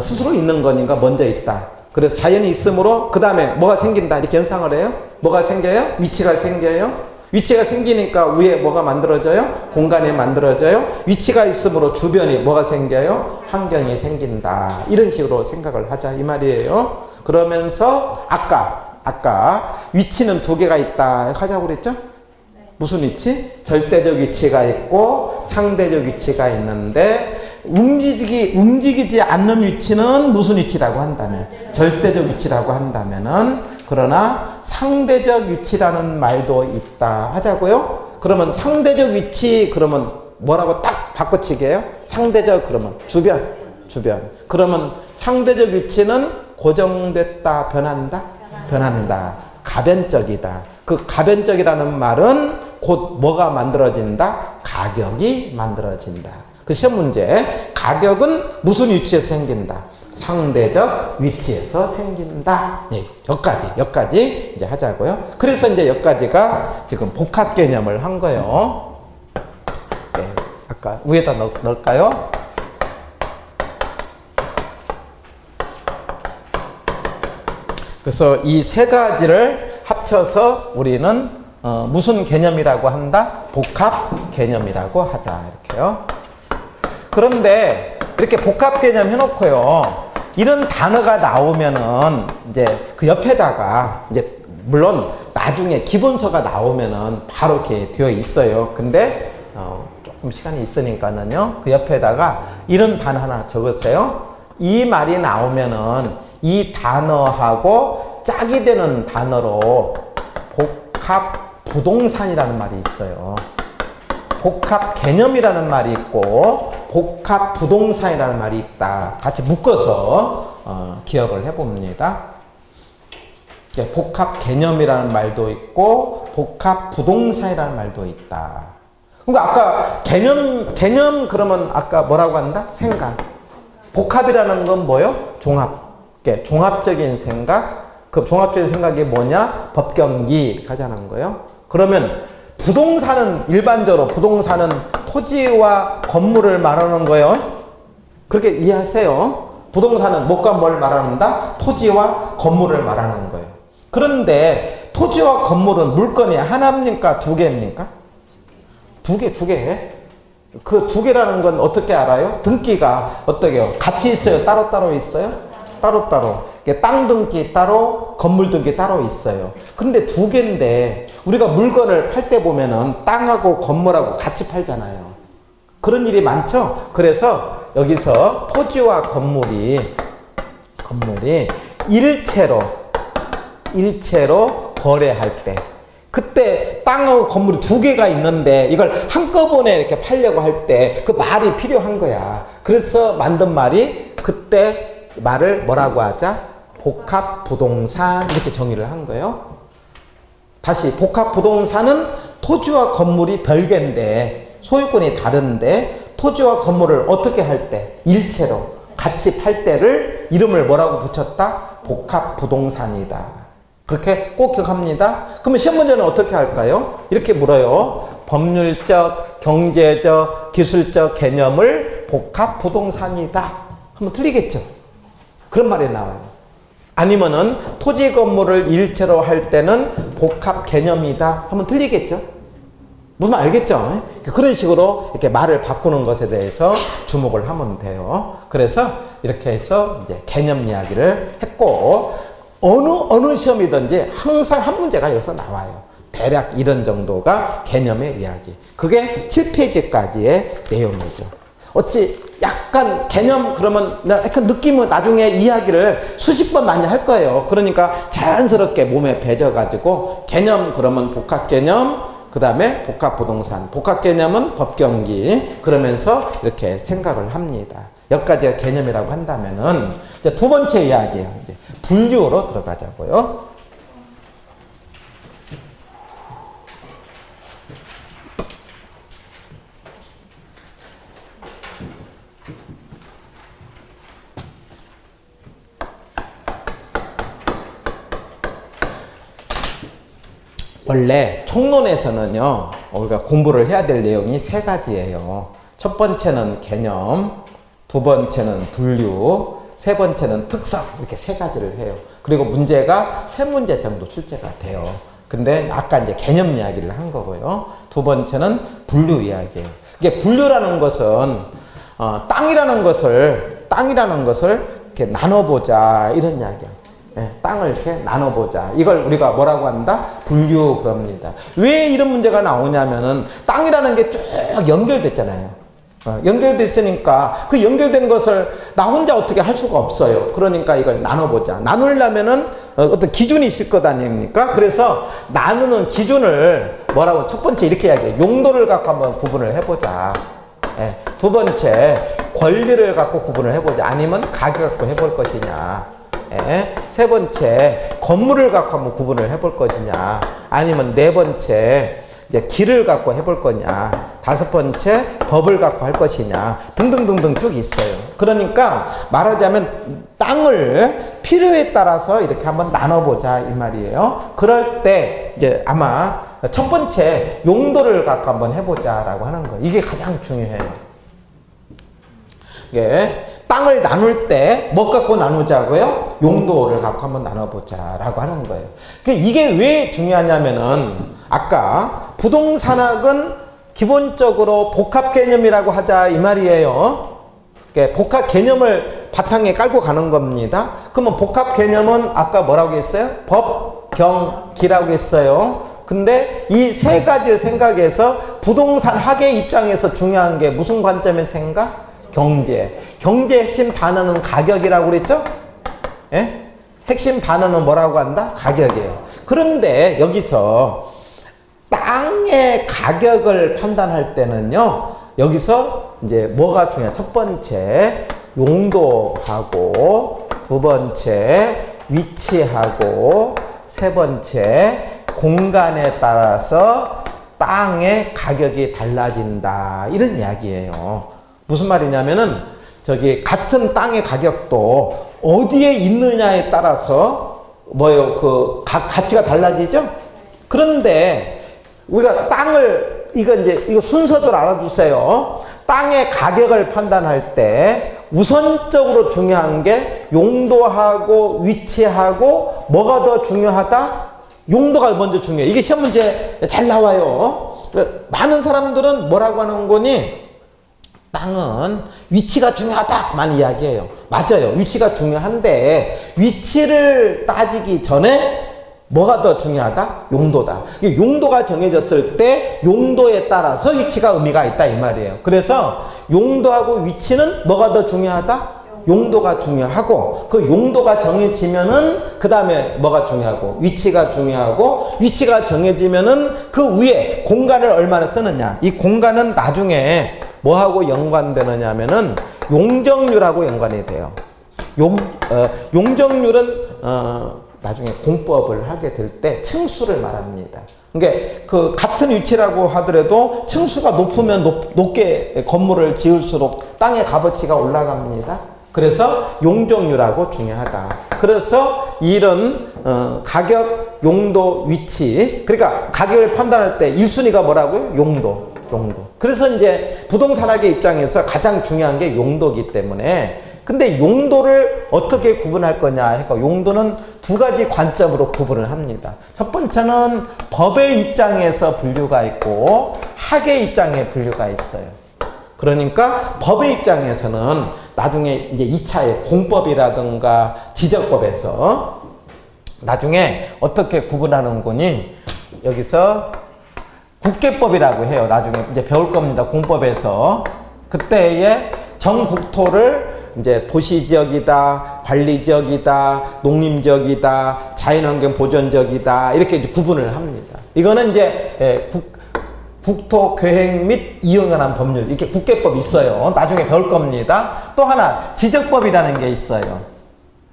스스로 있는 거니까 먼저 있다. 그래서 자연이 있으므로 그 다음에 뭐가 생긴다 이렇게 연상을 해요. 뭐가 생겨요? 위치가 생겨요. 위치가 생기니까 위에 뭐가 만들어져요? 공간이 만들어져요. 위치가 있으므로 주변이 뭐가 생겨요? 환경이 생긴다. 이런 식으로 생각을 하자 이 말이에요. 그러면서 아까 위치는 두 개가 있다 하자고 그랬죠? 무슨 위치? 절대적 위치가 있고 상대적 위치가 있는데 움직이지 않는 위치는 무슨 위치라고 한다면? 절대적 위치라고 한다면은 그러나 상대적 위치라는 말도 있다 하자고요. 그러면 상대적 위치 그러면 뭐라고 딱 바꿔치기해요? 상대적 그러면 주변. 그러면 상대적 위치는 고정됐다 변한다. 가변적이다. 그 가변적이라는 말은 곧 뭐가 만들어진다? 가격이 만들어진다. 그 시험 문제 가격은 무슨 위치에서 생긴다? 상대적 위치에서 생긴다. 예, 여기까지 이제 하자고요. 그래서 이제 여기까지가 지금 복합 개념을 한 거예요. 네, 아까 위에다 넣을까요? 그래서 이 세 가지를 합쳐서 우리는 무슨 개념이라고 한다? 복합 개념이라고 하자 이렇게요. 그런데 이렇게 복합 개념 해놓고요. 이런 단어가 나오면은 이제 그 옆에다가 이제 물론 나중에 기본서가 나오면은 바로 이렇게 되어 있어요. 근데 조금 시간이 있으니까는요. 그 옆에다가 이런 단어 하나 적으세요. 이 말이 나오면은 이 단어하고 짝이 되는 단어로 복합 부동산이라는 말이 있어요. 복합 개념이라는 말이 있고 복합 부동산이라는 말이 있다. 같이 묶어서 기억을 해봅니다. 복합 개념이라는 말도 있고 복합 부동산이라는 말도 있다. 그러니까 아까 개념 그러면 아까 뭐라고 한다? 생각. 복합이라는 건 뭐요? 종합적인 생각. 그 종합적인 생각이 뭐냐? 법경기 하자는 거예요. 그러면 부동산은 일반적으로 부동산은 토지와 건물을 말하는 거예요. 그렇게 이해하세요. 부동산은 뭐가 뭘 말하는다? 토지와 건물을 말하는 거예요. 그런데 토지와 건물은 물건이 하나입니까? 두 개입니까? 두 개. 그 두 개라는 건 어떻게 알아요? 등기가 어떻게 해요? 같이 있어요? 따로따로 있어요? 따로따로. 땅 등기 따로, 건물 등기 따로 있어요. 근데 두 개인데 우리가 물건을 팔 때 보면은 땅하고 건물하고 같이 팔잖아요. 그런 일이 많죠? 그래서 여기서 토지와 건물이 일체로 거래할 때 그때 땅하고 건물이 두 개가 있는데 이걸 한꺼번에 이렇게 팔려고 할 때 그 말이 필요한 거야. 그래서 만든 말이 그때 말을 뭐라고 하자? 복합 부동산 이렇게 정의를 한 거예요. 다시 복합 부동산은 토지와 건물이 별개인데 소유권이 다른데 토지와 건물을 어떻게 할 때? 일체로 같이 팔 때를 이름을 뭐라고 붙였다? 복합 부동산이다. 그렇게 꼭 기억합니다. 그러면 시험 문제는 어떻게 할까요? 이렇게 물어요. 법률적, 경제적, 기술적 개념을 복합 부동산이다. 하면 틀리겠죠? 그런 말이 나와요. 아니면은 토지 건물을 일체로 할 때는 복합 개념이다 하면 틀리겠죠? 무슨 알겠죠? 그런 식으로 이렇게 말을 바꾸는 것에 대해서 주목을 하면 돼요. 그래서 이렇게 해서 이제 개념 이야기를 했고 어느 시험이든지 항상 한 문제가 여기서 나와요. 대략 이런 정도가 개념의 이야기. 그게 7페이지까지의 내용이죠. 어찌 약간 개념 그러면 약간 느낌은 나중에 이야기를 수십 번 많이 할 거예요. 그러니까 자연스럽게 몸에 배져가지고 개념 그러면 복합 개념 그 다음에 복합 부동산 복합 개념은 법경기 그러면서 이렇게 생각을 합니다. 여기까지가 개념이라고 한다면은 이제 두 번째 이야기예요. 이제 분류로 들어가자고요. 원래 총론에서는요, 우리가 공부를 해야 될 내용이 세 가지예요. 첫 번째는 개념, 두 번째는 분류, 세 번째는 특성, 이렇게 세 가지를 해요. 그리고 문제가 세 문제 정도 출제가 돼요. 근데 아까 이제 개념 이야기를 한 거고요. 두 번째는 분류 이야기예요. 이게 분류라는 것은 땅이라는 것을 이렇게 나눠보자 이런 이야기야. 예, 땅을 이렇게 나눠보자. 이걸 우리가 뭐라고 한다? 분류 그럽니다. 왜 이런 문제가 나오냐면은 땅이라는 게 쭉 연결됐잖아요. 연결돼 있으니까 그 연결된 것을 나 혼자 어떻게 할 수가 없어요. 그러니까 이걸 나눠보자. 나누려면은 어떤 기준이 있을 것 아닙니까? 그래서 나누는 기준을 뭐라고 첫 번째 이렇게 이야기해요. 용도를 갖고 한번 구분을 해보자. 예. 두 번째 권리를 갖고 구분을 해보자. 아니면 가격 갖고 해볼 것이냐. 예. 세 번째 건물을 갖고 한번 구분을 해볼 것이냐. 아니면 네 번째 이제 길을 갖고 해볼 거냐. 다섯 번째 법을 갖고 할 것이냐. 등등등등 쭉 있어요. 그러니까 말하자면 땅을 필요에 따라서 이렇게 한번 나눠보자 이 말이에요. 그럴 때 이제 아마 첫 번째 용도를 갖고 한번 해보자라고 하는 거예요. 이게 가장 중요해요. 이게 땅을 나눌 때 뭐 갖고 나누자고요? 용도를 갖고 한번 나눠보자라고 하는 거예요. 이게 왜 중요하냐면은 아까 부동산학은 기본적으로 복합 개념이라고 하자 이 말이에요. 복합 개념을 바탕에 깔고 가는 겁니다. 그러면 복합 개념은 아까 뭐라고 했어요? 법, 경, 기라고 했어요. 근데 이 세 가지 생각에서 부동산 학의 입장에서 중요한 게 무슨 관점의 생각? 경제. 경제 핵심 단어는 가격이라고 그랬죠? 예? 핵심 단어는 뭐라고 한다? 가격이에요. 그런데 여기서 땅의 가격을 판단할 때는요, 여기서 이제 뭐가 중요해? 첫 번째, 용도하고, 두 번째, 위치하고, 세 번째, 공간에 따라서 땅의 가격이 달라진다. 이런 이야기예요. 무슨 말이냐면은, 같은 땅의 가격도 어디에 있느냐에 따라서 가치가 달라지죠? 그런데 우리가 땅을, 이거 순서대로 알아두세요. 땅의 가격을 판단할 때 우선적으로 중요한 게 용도하고 위치하고 뭐가 더 중요하다? 용도가 먼저 중요해. 이게 시험 문제 잘 나와요. 많은 사람들은 뭐라고 하는 거니? 땅은 위치가 중요하다만 이야기해요. 맞아요. 위치가 중요한데 위치를 따지기 전에 뭐가 더 중요하다? 용도다. 용도가 정해졌을 때 용도에 따라서 위치가 의미가 있다 이 말이에요. 그래서 용도하고 위치는 뭐가 더 중요하다? 용도가 중요하고 그 용도가 정해지면은 그 다음에 뭐가 중요하고 위치가 중요하고 위치가 정해지면은 그 위에 공간을 얼마나 쓰느냐. 이 공간은 나중에 뭐하고 연관되느냐 하면은 용적률하고 연관이 돼요. 용적률은 나중에 공법을 하게 될 때 층수를 말합니다. 그러니까 같은 위치라고 하더라도 층수가 높으면 높게 건물을 지을수록 땅의 값어치가 올라갑니다. 그래서 용적률하고 중요하다. 그래서 이런 가격, 용도, 위치, 그러니까 가격을 판단할 때 1순위가 뭐라고요? 용도. 그래서 이제 부동산학의 입장에서 가장 중요한 게 용도이기 때문에 근데 용도를 어떻게 구분할 거냐 하니까 용도는 두 가지 관점으로 구분을 합니다. 첫 번째는 법의 입장에서 분류가 있고 학의 입장에 분류가 있어요. 그러니까 법의 입장에서는 나중에 이제 2차의 공법이라든가 지적법에서 나중에 어떻게 구분하는 거니 여기서 국계법이라고 해요. 나중에 이제 배울 겁니다. 공법에서. 그때의 전국토를 이제 도시지역이다, 관리지역이다, 농림지역이다, 자연환경 보존지역이다 이렇게 이제 구분을 합니다. 이거는 이제 국토 계획 및 이용에 관한 법률 이렇게 국계법 있어요. 나중에 배울 겁니다. 또 하나 지적법이라는 게 있어요.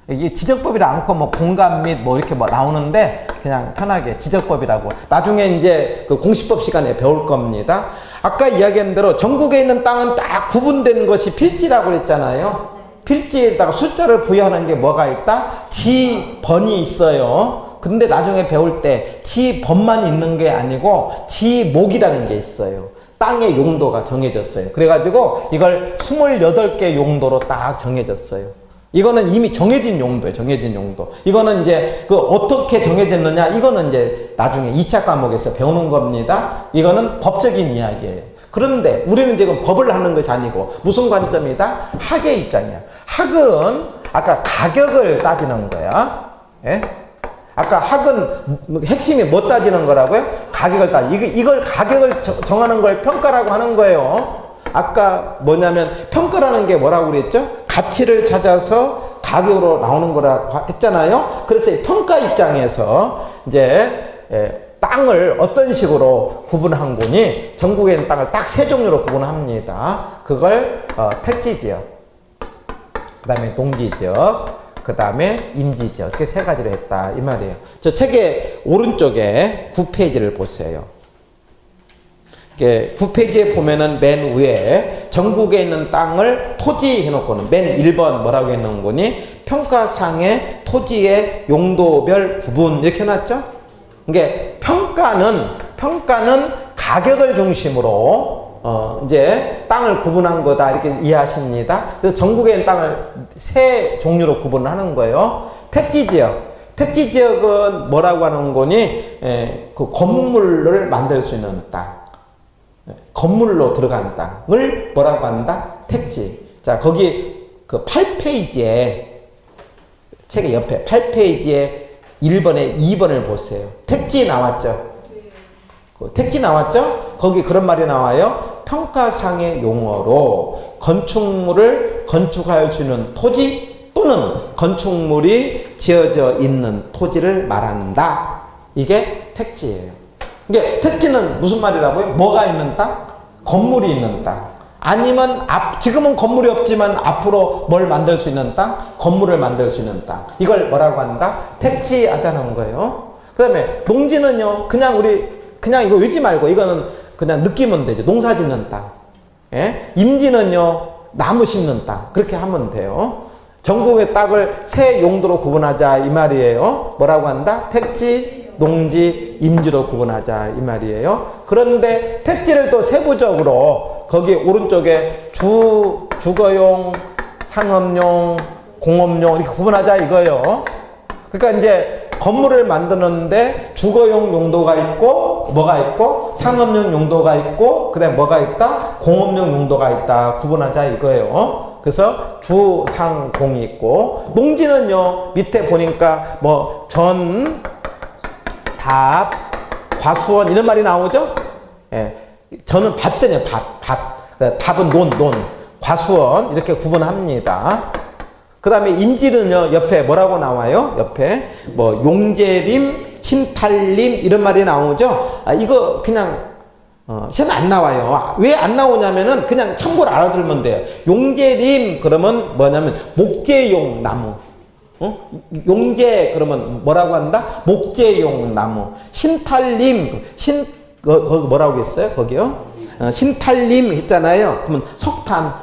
이게 지적법이라 않고 뭐 공간 및 뭐 이렇게 뭐 나오는데 그냥 편하게 지적법이라고 나중에 이제 그 공시법 시간에 배울 겁니다. 아까 이야기한 대로 전국에 있는 땅은 딱 구분된 것이 필지라고 그랬잖아요. 필지에다가 숫자를 부여하는 게 뭐가 있다? 지번이 있어요. 근데 나중에 배울 때 지번만 있는 게 아니고 지목이라는 게 있어요. 땅의 용도가 정해졌어요. 그래가지고 이걸 28개 용도로 딱 정해졌어요. 이거는 이미 정해진 용도예요. 정해진 용도. 이거는 이제 그 어떻게 정해졌느냐, 이거는 이제 나중에 2차 과목에서 배우는 겁니다. 이거는 법적인 이야기예요. 그런데 우리는 지금 법을 하는 것이 아니고 무슨 관점이다? 학의 입장이야. 학은 아까 가격을 따지는 거야. 예? 아까 학은 핵심이 뭐 따지는 거라고요? 가격을 이걸 가격을 정하는 걸 평가라고 하는 거예요. 아까 뭐냐면 평가라는 게 뭐라고 그랬죠? 가치를 찾아서 가격으로 나오는 거라고 했잖아요. 그래서 이 평가 입장에서 이제 땅을 어떤 식으로 구분한 거니? 전국에 있는 땅을 딱 세 종류로 구분합니다. 그걸 택지지역, 그 다음에 농지지역, 그 다음에 임지지역, 이렇게 세 가지로 했다 이 말이에요. 저 책의 오른쪽에 9페이지를 보세요. 9페이지에 보면은 맨 위에 전국에 있는 땅을 토지 해놓고는 맨 1번 뭐라고 해놓은 거니? 평가상의 토지의 용도별 구분 이렇게 해놨죠? 이게 평가는 가격을 중심으로 이제 땅을 구분한 거다 이렇게 이해하십니다. 그래서 전국에 있는 땅을 세 종류로 구분하는 거예요. 택지지역은 뭐라고 하는 거니? 그 건물을 만들 수 있는 땅. 건물로 들어간 땅을 뭐라고 한다? 택지. 자, 거기 그 8페이지에, 책의 옆에 8페이지에 1번에 2번을 보세요. 택지 나왔죠? 그 택지 나왔죠? 거기 그런 말이 나와요. 평가상의 용어로 건축물을 건축할 수 있는 토지 또는 건축물이 지어져 있는 토지를 말한다. 이게 택지예요. 이게 택지는 무슨 말이라고요? 뭐가 있는 땅? 건물이 있는 땅. 아니면 지금은 건물이 없지만 앞으로 뭘 만들 수 있는 땅? 건물을 만들 수 있는 땅. 이걸 뭐라고 한다? 택지 하자는 거예요. 그 다음에 농지는요, 그냥 이거 외지 말고 이거는 그냥 느끼면 되죠. 농사 짓는 땅. 예? 임지는요, 나무 심는 땅. 그렇게 하면 돼요. 전국의 땅을 세 용도로 구분하자 이 말이에요. 뭐라고 한다? 택지, 농지, 임지로 구분하자 이 말이에요. 그런데 택지를 또 세부적으로 거기 오른쪽에 주거용, 상업용, 공업용 이렇게 구분하자 이거예요. 그러니까 이제 건물을 만드는데 주거용 용도가 있고 뭐가 있고 상업용 용도가 있고 그다음에 뭐가 있다? 공업용 용도가 있다. 구분하자 이거예요. 그래서 주, 상, 공이 있고 농지는요 밑에 보니까 뭐 전, 답, 과수원 이런 말이 나오죠? 예. 저는 밭전이에요. 밭. 답은 논. 과수원 이렇게 구분합니다. 그 다음에 임지는요 옆에 뭐라고 나와요? 옆에 뭐 용재림, 신탈림 이런 말이 나오죠? 이거 그냥 시험에 안 나와요. 왜 안 나오냐면은 그냥 참고로 알아두면 돼요. 용재림 그러면 뭐냐면 목재용 나무. 용재 그러면 뭐라고 한다? 목재용 나무. 신탈림 거기 뭐라고 했어요? 거기요? 신탈림 했잖아요. 그러면 석탄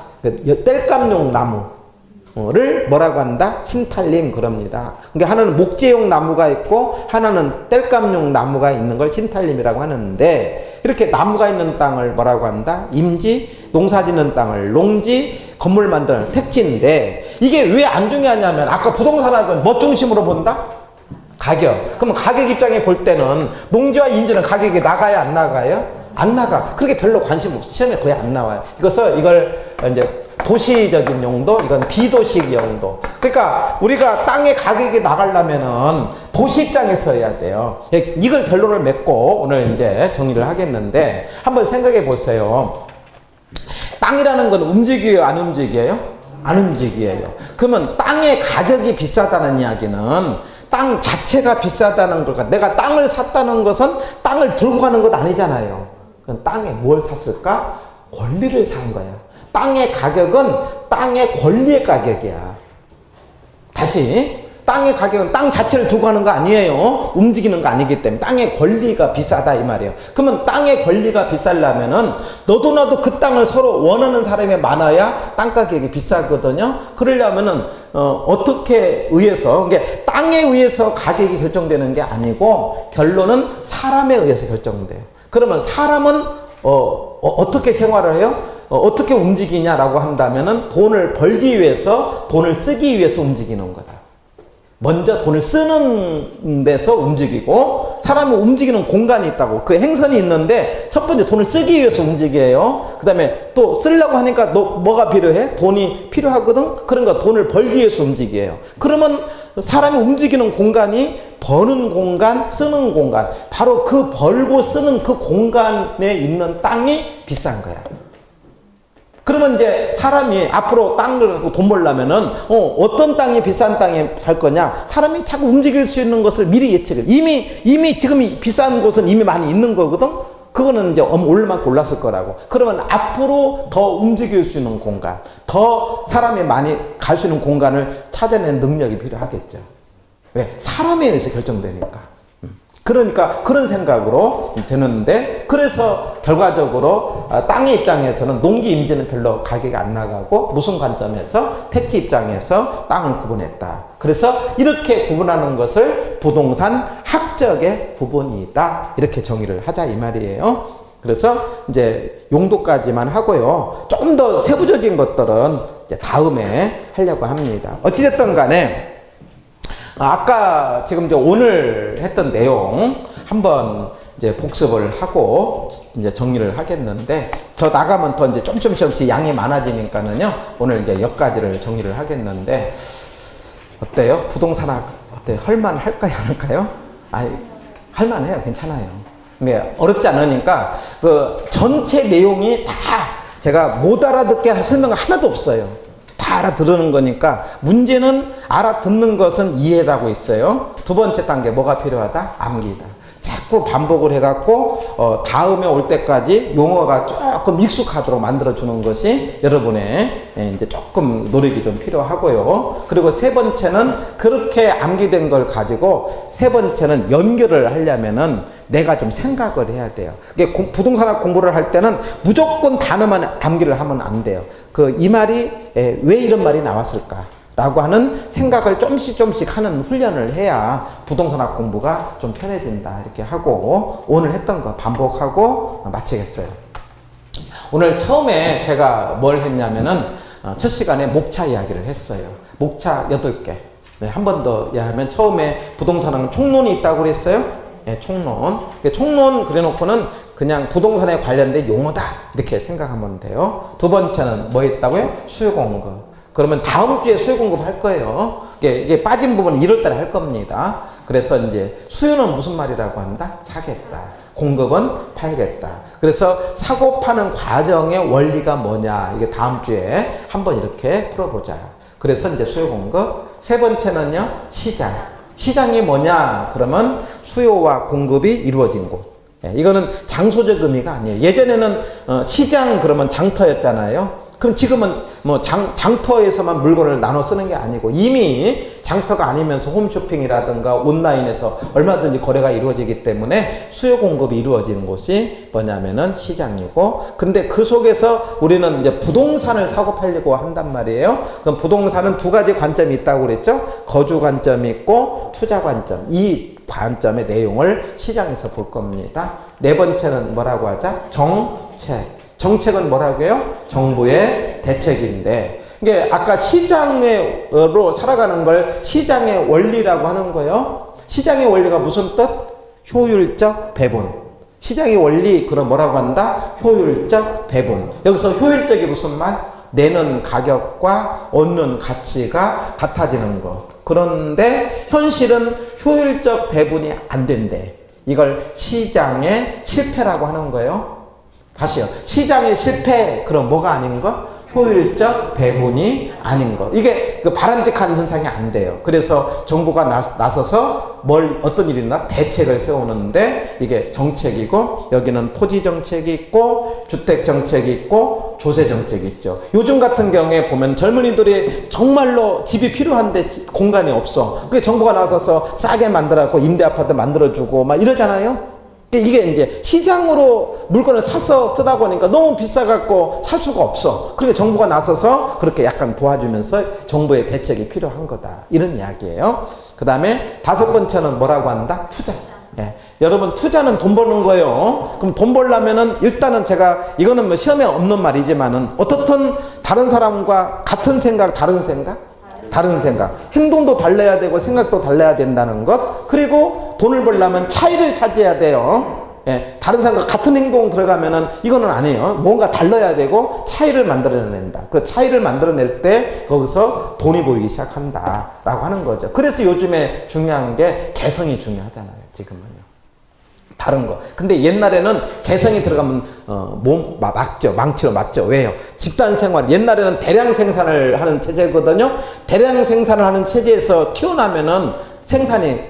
땔감용 나무를 뭐라고 한다? 신탈림 그럽니다. 그러니까 하나는 목재용 나무가 있고 하나는 땔감용 나무가 있는 걸 신탈림이라고 하는데 이렇게 나무가 있는 땅을 뭐라고 한다? 임지, 농사짓는 땅을 농지, 건물 만드는 택지인데 이게 왜 안 중요하냐면 아까 부동산학은 뭐 중심으로 본다? 가격. 그러면 가격 입장에 볼 때는 농지와 임지는 가격이 나가요? 안 나가요? 안 나가. 그렇게 별로 관심 없어. 시험에 거의 안 나와요. 이걸 이제 도시적인 용도, 이건 비도시 용도. 그러니까 우리가 땅의 가격이 나가려면은 도시 입장에서 해야 돼요. 이걸 결론을 맺고 오늘 이제 정리를 하겠는데 한번 생각해 보세요. 땅이라는 건 움직여요? 안 움직여요? 안 움직여요. 그러면 땅의 가격이 비싸다는 이야기는 땅 자체가 비싸다는 걸까? 내가 땅을 샀다는 것은 땅을 들고 가는 것 아니잖아요. 그럼 땅에 뭘 샀을까? 권리를 산 거야. 땅의 가격은 땅의 권리의 가격이야. 다시 땅의 가격은 땅 자체를 두고 가는 거 아니에요. 움직이는 거 아니기 때문에 땅의 권리가 비싸다 이 말이에요. 그러면 땅의 권리가 비싸려면은 너도 나도 그 땅을 서로 원하는 사람이 많아야 땅 가격이 비싸거든요. 그러려면은 어떻게 의해서 그러니까 땅에 의해서 가격이 결정되는 게 아니고 결론은 사람에 의해서 결정돼요. 그러면 사람은 어떻게 생활을 해요? 어떻게 움직이냐라고 한다면은 돈을 벌기 위해서, 돈을 쓰기 위해서 움직이는 거다. 먼저 돈을 쓰는 데서 움직이고, 사람이 움직이는 공간이 있다고. 그 행선이 있는데 첫 번째 돈을 쓰기 위해서 움직여요. 그 다음에 또 쓰려고 하니까 뭐가 필요해? 돈이 필요하거든. 그러니까 돈을 벌기 위해서 움직여요. 그러면 사람이 움직이는 공간이 버는 공간, 쓰는 공간, 바로 그 벌고 쓰는 그 공간에 있는 땅이 비싼 거야. 그러면 이제 사람이 앞으로 땅을 갖고 돈 벌려면은 어떤 땅이 비싼 땅에 갈 거냐? 사람이 자꾸 움직일 수 있는 것을 미리 예측을. 이미 지금 비싼 곳은 이미 많이 있는 거거든. 그거는 이제 오를 만큼 올랐을 거라고. 그러면 앞으로 더 움직일 수 있는 공간, 더 사람이 많이 갈 수 있는 공간을 찾아내는 능력이 필요하겠죠. 왜? 사람에 의해서 결정되니까. 그러니까 그런 생각으로 되는데, 그래서 결과적으로 땅의 입장에서는 농기 임지는 별로 가격이 안 나가고, 무슨 관점에서? 택지 입장에서 땅을 구분했다. 그래서 이렇게 구분하는 것을 부동산 학적의 구분이다, 이렇게 정의를 하자 이 말이에요. 그래서 이제 용도까지만 하고요. 조금 더 세부적인 것들은 이제 다음에 하려고 합니다. 어찌됐든 간에 아까 지금 이제 오늘 했던 내용 한번 이제 복습을 하고 이제 정리를 하겠는데, 더 나가면 더 이제 조금씩 양이 많아지니까는요, 오늘 이제 여기까지를 정리를 하겠는데, 어때요? 부동산학 어때요? 할만할까요? 안 할까요? 할만해요. 괜찮아요. 이게 어렵지 않으니까 그 전체 내용이 다 제가 못 알아듣게 설명 하나도 없어요. 다 알아들으는 거니까. 문제는 알아듣는 것은 이해라고 있어요. 두 번째 단계 뭐가 필요하다? 암기다. 자꾸 반복을 해갖고 다음에 올 때까지 용어가 조금 익숙하도록 만들어주는 것이 여러분의 이제 조금 노력이 좀 필요하고요. 그리고 세 번째는 그렇게 암기된 걸 가지고 세 번째는 연결을 하려면은 내가 좀 생각을 해야 돼요. 이게 부동산학 공부를 할 때는 무조건 단어만 암기를 하면 안 돼요. 이 말이 왜 이런 말이 나왔을까? 라고 하는 생각을 조금씩 하는 훈련을 해야 부동산학 공부가 좀 편해진다, 이렇게 하고 오늘 했던 거 반복하고 마치겠어요. 오늘 처음에 제가 뭘 했냐면은 첫 시간에 목차 이야기를 했어요. 목차 8개. 네, 한 번 더 이야기하면 처음에 부동산학은 총론이 있다고 그랬어요. 네, 총론. 총론 그래놓고는 그냥 부동산에 관련된 용어다, 이렇게 생각하면 돼요. 두 번째는 뭐 있다고요? 수요 공급. 그러면 다음 주에 수요 공급할 거예요. 이게 빠진 부분은 1월 달에 할 겁니다. 그래서 이제 수요는 무슨 말이라고 한다? 사겠다. 공급은 팔겠다. 그래서 사고 파는 과정의 원리가 뭐냐? 이게 다음 주에 한번 이렇게 풀어보자. 그래서 이제 수요 공급. 세 번째는요, 시장. 시장이 뭐냐? 그러면 수요와 공급이 이루어진 곳. 이거는 장소적 의미가 아니에요. 예전에는 시장 그러면 장터였잖아요. 그럼 지금은 뭐 장터에서만 물건을 나눠 쓰는 게 아니고 이미 장터가 아니면서 홈쇼핑이라든가 온라인에서 얼마든지 거래가 이루어지기 때문에 수요 공급이 이루어지는 곳이 뭐냐면은 시장이고, 근데 그 속에서 우리는 이제 부동산을 사고 팔려고 한단 말이에요. 그럼 부동산은 두 가지 관점이 있다고 그랬죠. 거주 관점이 있고 투자 관점. 이 관점의 내용을 시장에서 볼 겁니다. 네 번째는 뭐라고 하자? 정책. 정책은 뭐라고 해요? 정부의 대책인데, 이게 아까 시장으로 살아가는 걸 시장의 원리라고 하는 거예요. 시장의 원리가 무슨 뜻? 효율적 배분. 시장의 원리, 그럼 뭐라고 한다? 효율적 배분. 여기서 효율적이 무슨 말? 내는 가격과 얻는 가치가 같아지는 것. 그런데 현실은 효율적 배분이 안 된대. 이걸 시장의 실패라고 하는 거예요. 다시요. 시장의 실패, 그럼 뭐가 아닌 것? 효율적 배분이 아닌 것. 이게 바람직한 현상이 안 돼요. 그래서 정부가 나서서 어떤 일이 있나? 대책을 세우는데 이게 정책이고, 여기는 토지 정책이 있고, 주택 정책이 있고, 조세 정책이 있죠. 요즘 같은 경우에 보면 젊은이들이 정말로 집이 필요한데 공간이 없어. 그게 정부가 나서서 싸게 만들어갖고 임대 아파트 만들어주고 막 이러잖아요. 이게 이제 시장으로 물건을 사서 쓰다 보니까 너무 비싸갖고 살 수가 없어. 그러니까 정부가 나서서 그렇게 약간 도와주면서 정부의 대책이 필요한 거다, 이런 이야기예요. 그 다음에 다섯 번째는 뭐라고 한다? 투자. 예. 여러분 투자는 돈 버는 거예요. 그럼 돈 벌려면은 일단은 제가 이거는 뭐 시험에 없는 말이지만은 어떻든 다른 사람과 같은 생각, 다른 생각, 다른 생각, 행동도 달라야 되고 생각도 달라야 된다는 것. 그리고 돈을 벌려면 차이를 차지해야 돼요. 예. 다른 사람과 같은 행동 들어가면은 이거는 아니에요. 뭔가 달라야 되고 차이를 만들어낸다. 그 차이를 만들어낼 때 거기서 돈이 보이기 시작한다라고 하는 거죠. 그래서 요즘에 중요한 게 개성이 중요하잖아요. 지금은요. 다른 거. 근데 옛날에는 개성이 들어가면 막죠. 망치로 맞죠. 왜요? 집단 생활. 옛날에는 대량 생산을 하는 체제거든요. 대량 생산을 하는 체제에서 튀어나오면은 생산이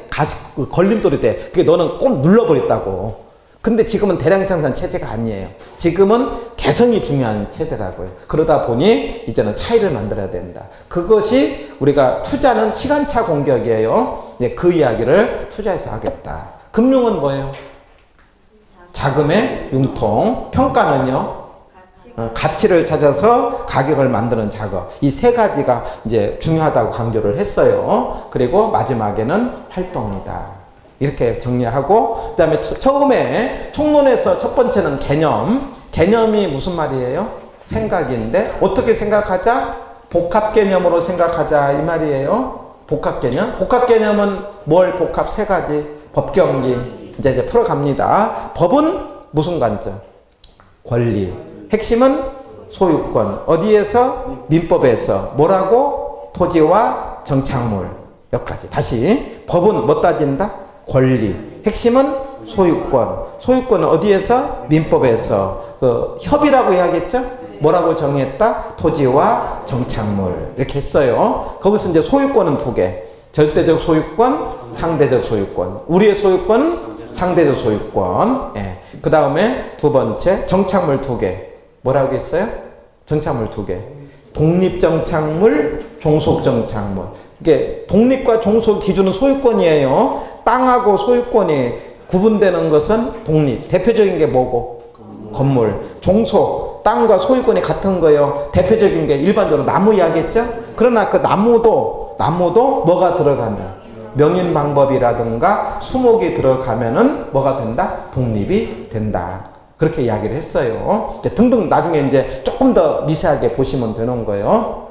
걸림돌이 돼. 그게 너는 꼭 눌러버렸다고. 근데 지금은 대량 생산 체제가 아니에요. 지금은 개성이 중요한 체제라고요. 그러다 보니 이제는 차이를 만들어야 된다. 그것이 우리가 투자는 시간차 공격이에요. 네, 그 이야기를 투자에서 하겠다. 금융은 뭐예요? 자금의 융통. 평가는요? 가치를 찾아서 가격을 만드는 작업. 이 세 가지가 이제 중요하다고 강조를 했어요. 그리고 마지막에는 활동이다. 이렇게 정리하고, 그 다음에 처음에 총론에서 첫 번째는 개념. 개념이 무슨 말이에요? 생각인데 어떻게 생각하자? 복합 개념으로 생각하자 이 말이에요. 복합 개념. 복합 개념은 뭘 복합? 세 가지. 법경기. 이제 풀어갑니다. 법은 무슨 관점? 권리. 핵심은 소유권. 어디에서? 민법에서. 뭐라고? 토지와 정착물. 여기까지. 다시. 법은 뭐 따진다? 권리. 핵심은 소유권. 소유권은 어디에서? 민법에서. 협의라고 해야겠죠? 뭐라고 정했다? 토지와 정착물. 이렇게 했어요. 거기서 이제 소유권은 두 개. 절대적 소유권, 상대적 소유권. 우리의 소유권은 상대적 소유권. 예. 그 다음에 두 번째, 정착물 두 개. 뭐라고 했어요? 정착물 두 개. 독립정착물, 종속정착물. 이게 독립과 종속 기준은 소유권이에요. 땅하고 소유권이 구분되는 것은 독립. 대표적인 게 뭐고? 건물. 종속. 땅과 소유권이 같은 거예요. 대표적인 게 일반적으로 나무 이야기했죠? 그러나 그 나무도 뭐가 들어가면 명인 방법이라든가 수목이 들어가면은 뭐가 된다? 독립이 된다. 그렇게 이야기를 했어요. 이제 등등 나중에 이제 조금 더 미세하게 보시면 되는 거예요.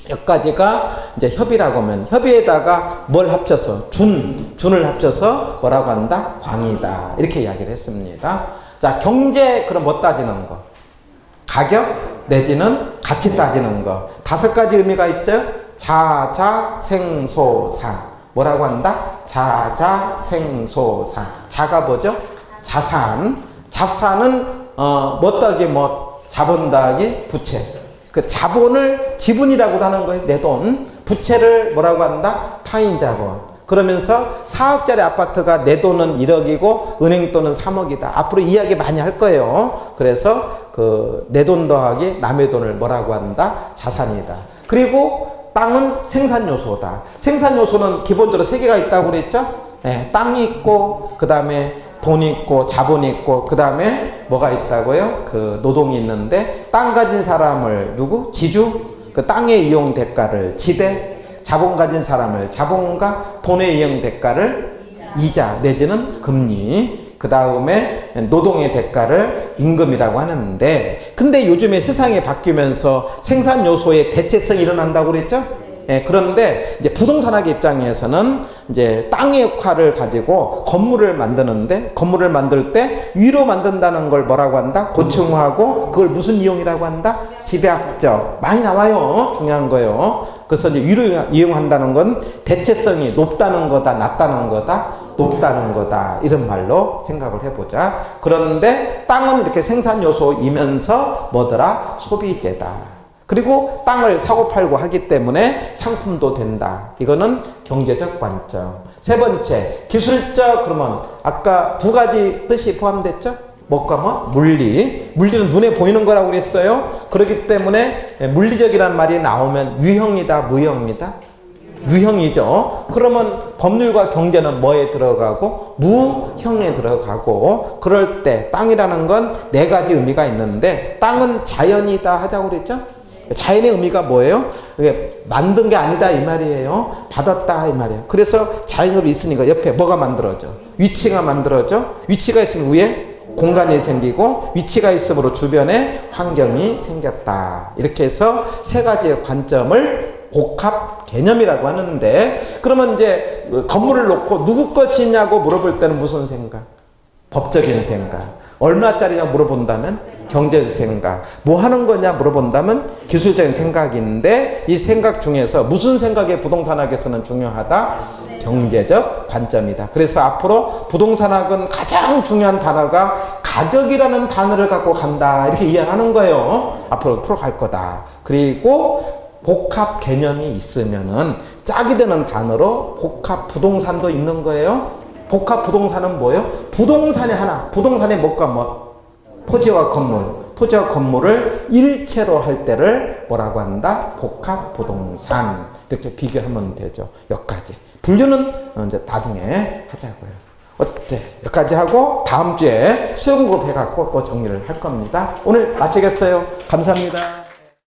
여기까지가 이제 협의라고 하면 협의에다가 뭘 합쳐서 준을 합쳐서 뭐라고 한다? 광이다. 이렇게 이야기를 했습니다. 자, 경제 그럼 뭐 따지는 거? 가격 내지는 가치 따지는 거. 다섯 가지 의미가 있죠? 자자생소상. 뭐라고 한다? 자자생소상. 자가 뭐죠? 자산. 자산은 뭐 따기 뭐 자본 따기 부채. 그 자본을 지분이라고도 하는 거예요. 내 돈. 부채를 뭐라고 한다? 타인 자본. 그러면서 4억짜리 아파트가 내 돈은 1억이고 은행 돈은 3억이다. 앞으로 이야기 많이 할 거예요. 그래서 그 내 돈 더하기 남의 돈을 뭐라고 한다? 자산이다. 그리고 땅은 생산 요소다. 생산 요소는 기본적으로 세 개가 있다고 그랬죠? 네, 땅이 있고 그 다음에 돈이 있고 자본이 있고 그 다음에 뭐가 있다고요? 그 노동이 있는데 땅 가진 사람을 누구? 지주? 그 땅의 이용 대가를 지대. 자본 가진 사람을 자본과 돈의 이용 대가를 이자 내지는 금리. 그 다음에 노동의 대가를 임금이라고 하는데, 근데 요즘에 세상이 바뀌면서 생산 요소의 대체성이 일어난다고 그랬죠? 예, 그런데 이제 부동산학의 입장에서는 이제 땅의 역할을 가지고 건물을 만드는데, 건물을 만들 때 위로 만든다는 걸 뭐라고 한다? 고층화하고 그걸 무슨 이용이라고 한다? 지배학적. 많이 나와요. 중요한 거요. 그래서 이제 위로 이용한다는 건 대체성이 높다는 거다, 낮다는 거다, 높다는 거다. 이런 말로 생각을 해보자. 그런데 땅은 이렇게 생산 요소이면서 뭐더라? 소비재다. 그리고 땅을 사고 팔고 하기 때문에 상품도 된다. 이거는 경제적 관점. 세 번째, 기술적. 그러면 아까 두 가지 뜻이 포함됐죠? 뭐가 뭐? 물리. 물리는 눈에 보이는 거라고 그랬어요. 그렇기 때문에 물리적이란 말이 나오면 유형이다, 무형이다? 유형이죠. 그러면 법률과 경제는 뭐에 들어가고? 무형에 들어가고. 그럴 때 땅이라는 건 네 가지 의미가 있는데, 땅은 자연이다 하자고 그랬죠? 자연의 의미가 뭐예요? 이게 만든 게 아니다 이 말이에요. 받았다 이 말이에요. 그래서 자연으로 있으니까 옆에 뭐가 만들어져? 위치가 만들어져. 위치가 있으면 위에 공간이 생기고 위치가 있으므로 주변에 환경이 생겼다. 이렇게 해서 세 가지의 관점을 복합 개념이라고 하는데, 그러면 이제 건물을 놓고 누구 것이냐고 물어볼 때는 무슨 생각? 법적인 생각. 얼마짜리냐 물어본다면 경제적 생각. 뭐 하는 거냐 물어본다면 기술적인 생각인데, 이 생각 중에서 무슨 생각이 부동산학에서는 중요하다? 경제적 관점이다. 그래서 앞으로 부동산학은 가장 중요한 단어가 가격이라는 단어를 갖고 간다. 이렇게 이해하는 거예요. 앞으로 풀어갈 거다. 그리고 복합 개념이 있으면은 짝이 되는 단어로 복합 부동산도 있는 거예요. 복합 부동산은 뭐예요? 부동산이 하나. 부동산의 뭐가 뭐? 토지와 건물. 토지와 건물을 일체로 할 때를 뭐라고 한다? 복합 부동산. 이렇게 비교하면 되죠. 여기까지. 분류는 이제 나중에 하자고요. 어때? 여기까지 하고 다음 주에 수영급 해갖고 또 정리를 할 겁니다. 오늘 마치겠어요. 감사합니다.